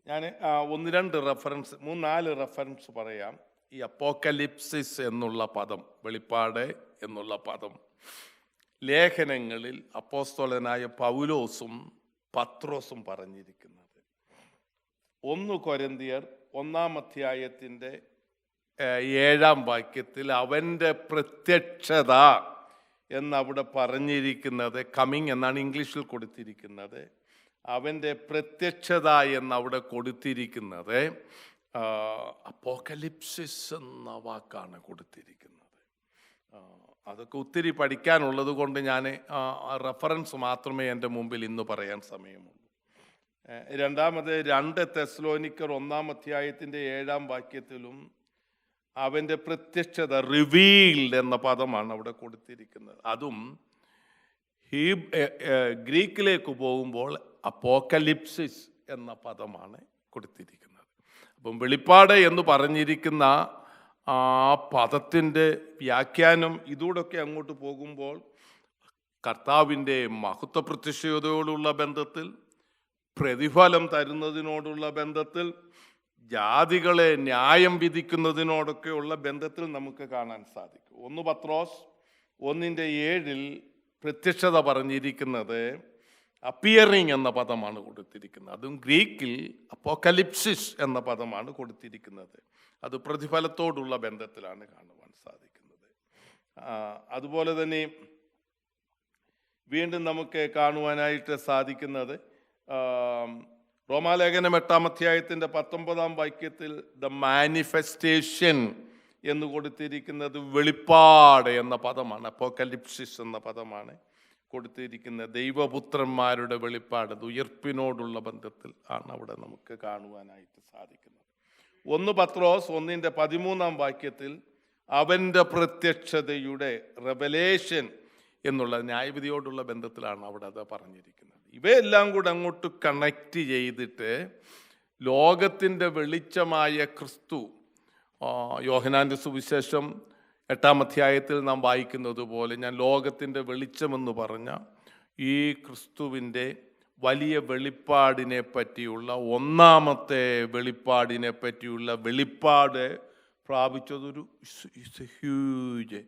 ഞാൻ 1-2 റെഫറൻസ് 3-4 റെഫറൻസ് പറയാം. ഈ അപ്പോക്കലിപ്സിസ് എന്നുള്ള പദം, വെളിപ്പാട് എന്നുള്ള പദം ലേഖനങ്ങളിൽ അപ്പോസ്തലനായ പൗലോസും പത്രോസും പറഞ്ഞിരിക്കുന്നത്. 1 കൊരിന്ത്യർ 1-ാം അധ്യായത്തിൻ്റെ 7-ാം വാക്യത്തിൽ അവൻ്റെ പ്രത്യക്ഷത എന്നവിടെ പറഞ്ഞിരിക്കുന്നത്, കമ്മിങ് എന്നാണ് ഇംഗ്ലീഷിൽ കൊടുത്തിരിക്കുന്നത്. അവൻ്റെ പ്രത്യക്ഷത എന്നവിടെ കൊടുത്തിരിക്കുന്നത് അപ്പോക്കലിപ്സിസ് എന്ന വാക്കാണ് കൊടുത്തിരിക്കുന്നത്. അതൊക്കെ ഒത്തിരി പഠിക്കാനുള്ളത് കൊണ്ട് ഞാൻ റെഫറൻസ് മാത്രമേ എൻ്റെ മുമ്പിൽ ഇന്ന് പറയാൻ സമയമുള്ളൂ. രണ്ടാമത് 2 തെസ്സലോനിക്കർ 1-ാം അധ്യായത്തിൻ്റെ 7-ാം വാക്യത്തിലും അവൻ്റെ പ്രത്യക്ഷത റിവീൽഡ് എന്ന പദമാണ് അവിടെ കൊടുത്തിരിക്കുന്നത്. അതും ഗ്രീക്കിലേക്ക് പോകുമ്പോൾ അപ്പോക്കലിപ്സിസ് എന്ന പദമാണ് കൊടുത്തിരിക്കുന്നത്. അപ്പം വെളിപ്പാട് എന്ന് പറഞ്ഞിരിക്കുന്ന ആ പദത്തിൻ്റെ വ്യാഖ്യാനം ഇതോടൊക്കെ അങ്ങോട്ട് പോകുമ്പോൾ കർത്താവിൻ്റെ മഹത്വ പ്രത്യക്ഷതയോടുള്ള ബന്ധത്തിൽ, പ്രതിഫലം തരുന്നതിനോടുള്ള ബന്ധത്തിൽ, ജാതികളെ ന്യായം വിധിക്കുന്നതിനോടൊക്കെയുള്ള ബന്ധത്തിൽ നമുക്ക് കാണാൻ സാധിക്കും. 1 പത്രോസ് 1-7 പ്രത്യക്ഷത പറഞ്ഞിരിക്കുന്നത് അപ്പിയറിങ് എന്ന പദമാണ് കൊടുത്തിരിക്കുന്നത്. അതും ഗ്രീക്കിൽ അപ്പോക്കലിപ്സിസ് എന്ന പദമാണ് കൊടുത്തിരിക്കുന്നത്. അത് പ്രതിഫലത്തോടുള്ള ബന്ധത്തിലാണ് കാണുവാൻ സാധിക്കുന്നത്. അതുപോലെ തന്നെ വീണ്ടും നമുക്ക് കാണുവാനായിട്ട് സാധിക്കുന്നത് റോമാലേഖനം 8-ാം അധ്യായത്തിൻ്റെ 19-ാം വാക്യത്തിൽ ദ മാനിഫെസ്റ്റേഷൻ എന്ന് കൊടുത്തിരിക്കുന്നത് വെളിപ്പാട് എന്ന പദമാണ്. അപ്പോക്കലിപ്സിസ് എന്ന പദമാണ് കൊടുത്തിരിക്കുന്ന ദൈവപുത്രന്മാരുടെ വെളിപ്പാട്. ഉയർപ്പിനോടുള്ള ബന്ധത്തിൽ ആണ് അവിടെ നമുക്ക് കാണുവാനായിട്ട് സാധിക്കുന്നത്. 1 പത്രോസ് 1:13 വാക്യത്തിൽ അവൻ്റെ പ്രത്യക്ഷതയുടെ റെവലേഷൻ എന്നുള്ള ന്യായവിധിയോടുള്ള ബന്ധത്തിലാണ് അവിടെ അത് പറഞ്ഞിരിക്കുന്നത്. ഇവയെല്ലാം കൂടെ അങ്ങോട്ട് കണക്ട് ചെയ്തിട്ട് ലോകത്തിൻ്റെ വെളിച്ചമായ ക്രിസ്തു, യോഹന്നാൻ്റെ സുവിശേഷം 8-ാം അധ്യായത്തിൽ നാം വായിക്കുന്നത് പോലെ, ഞാൻ ലോകത്തിൻ്റെ വെളിച്ചമെന്ന് പറഞ്ഞ ഈ ക്രിസ്തുവിൻ്റെ വലിയ വെളിപ്പാടിനെ പറ്റിയുള്ള, ഒന്നാമത്തെ വെളിപ്പാടിനെ പറ്റിയുള്ള വെളിപ്പാട് പ്രാപിച്ചതൊരു ഹ്യൂജ്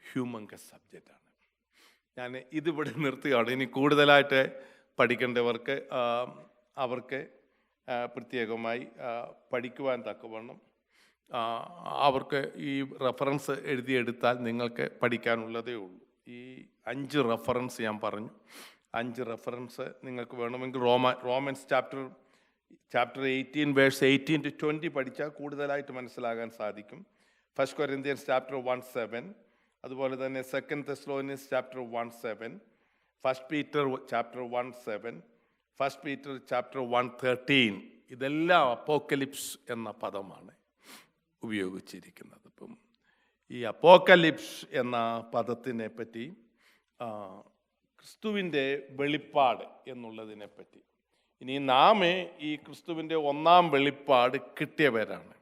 ഹ്യൂമങ്കസ് സബ്ജക്റ്റാണ്. ഞാൻ ഇതിവിടെ നിർത്തുകയാണ്. ഇനി കൂടുതലായിട്ട് പഠിക്കേണ്ടവർക്ക് അവർക്ക് പ്രത്യേകമായി പഠിക്കുവാൻ തക്കവണ്ണം അവർക്ക് ഈ റെഫറൻസ് എഴുതിയെടുത്താൽ നിങ്ങൾക്ക് പഠിക്കാനുള്ളതേ ഉള്ളൂ. ഈ 5 റെഫറൻസ് ഞാൻ പറഞ്ഞു. 5 റെഫറൻസ് നിങ്ങൾക്ക് വേണമെങ്കിൽ റോമൻസ് ചാപ്റ്റർ 18 വേഴ്സ് 18-20 പഠിച്ചാൽ കൂടുതലായിട്ട് മനസ്സിലാകാൻ സാധിക്കും. 1 കൊരിന്ത്യൻസ് ചാപ്റ്റർ 1:7, അതുപോലെ തന്നെ 2 Thessalonians chapter 1:7, 1 Peter chapter 1:7, 1 Peter chapter 1:13. ഇതെല്ലാം അപ്പോക്കലിപ്സ് എന്ന പദമാണ് ഉപയോഗിച്ചിരിക്കുന്നത്. ഇപ്പം ഈ അപ്പോക്കലിപ്സ് എന്ന പദത്തിനെ പറ്റി, ക്രിസ്തുവിൻ്റെ വെളിപ്പാട് എന്നുള്ളതിനെ പറ്റി, ഇനി നാം ഈ ക്രിസ്തുവിൻ്റെ 1-ാം വെളിപ്പാട് കിട്ടിയവരാണ്.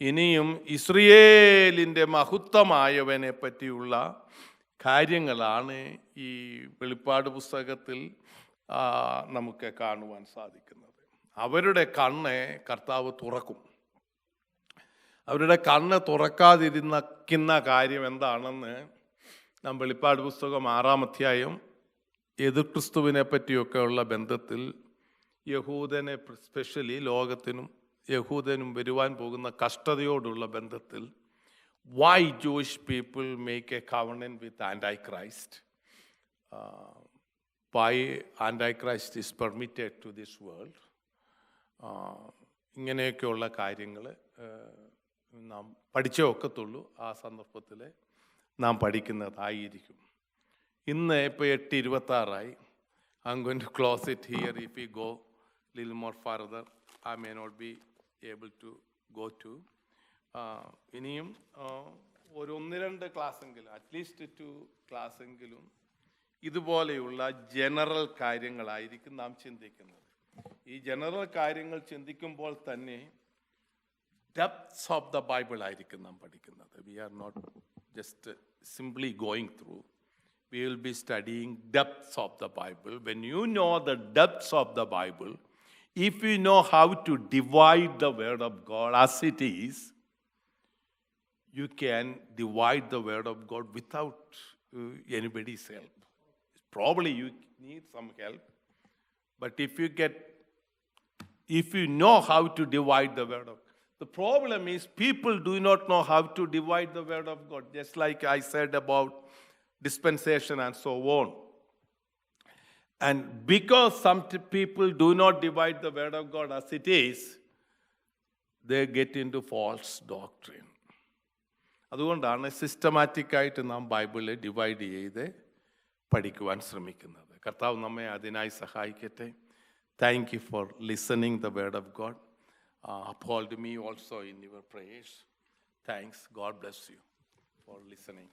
ഇനിയും ഇസ്രയേലിൻ്റെ മഹത്വമായവനെ പറ്റിയുള്ള കാര്യങ്ങളാണ് ഈ വെളിപ്പാട് പുസ്തകത്തിൽ നമുക്ക് കാണുവാൻ സാധിക്കുന്നത്. അവരുടെ കണ്ണ് കർത്താവ് തുറക്കും. അവരുടെ കണ്ണ് തുറക്കാതിരുന്ന കാര്യം എന്താണെന്ന് നാം വെളിപ്പാട് പുസ്തകം 6-ാം അധ്യായം എതിർ ക്രിസ്തുവിനെ പറ്റിയൊക്കെ ഉള്ള ബന്ധത്തിൽ യഹൂദനെ, സ്പെഷ്യലി ലോകത്തിനും യഹൂദനും വരുവാൻ പോകുന്ന കഷ്ടതയോടുള്ള ബന്ധത്തിൽ, why Jewish people make a covenant with Antichrist, why Antichrist is permitted to this world, ഇങ്ങനെയൊക്കെയുള്ള കാര്യങ്ങൾ നാം പഠിച്ചേ ഒക്കത്തുള്ളൂ. ആ സന്ദർഭത്തിൽ നാം പഠിക്കുന്നതായിരിക്കും. ഇന്ന് ഇപ്പോൾ 8:26. I'm going to close it here. If we go a little more further, I may not be able to go to. ഇനിയും ഒരു 1-2 ക്ലാസ്സെങ്കിലും, അറ്റ്ലീസ്റ്റ് 2 ക്ലാസ്സെങ്കിലും ഇതുപോലെയുള്ള ജനറൽ കാര്യങ്ങളായിരിക്കും നാം ചിന്തിക്കുന്നത്. ഈ ജനറൽ കാര്യങ്ങൾ ചിന്തിക്കുമ്പോൾ തന്നെ ഡെപ്ത്സ് ഓഫ് ദ ബൈബിൾ ആയിരിക്കും നാം പഠിക്കുന്നത്. We are not just simply going through. We will be studying depths of the Bible. When you know the depths of the Bible, if you know how to divide the word of God as it is, you can divide the word of God without anybody's help. Probably you need some help, but if you know how to divide the word of God. The problem is people do not know how to divide the word of God. Just like I said about dispensation and so on. And because some people do not divide the word of God as it is, they get into false doctrine. അതുകൊണ്ടാണ് സിസ്റ്റമാറ്റിക്കായിട്ട് നാം ബൈബിളെ ഡിവൈഡ് ചെയ്ത് പഠിക്കുവാൻ ശ്രമിക്കുന്നത്. കർത്താവ് നമ്മെ അതിനായി സഹായിക്കട്ടെ. Thank you for listening the word of God. Uphold me also in your prayers. Thanks. God bless you for listening.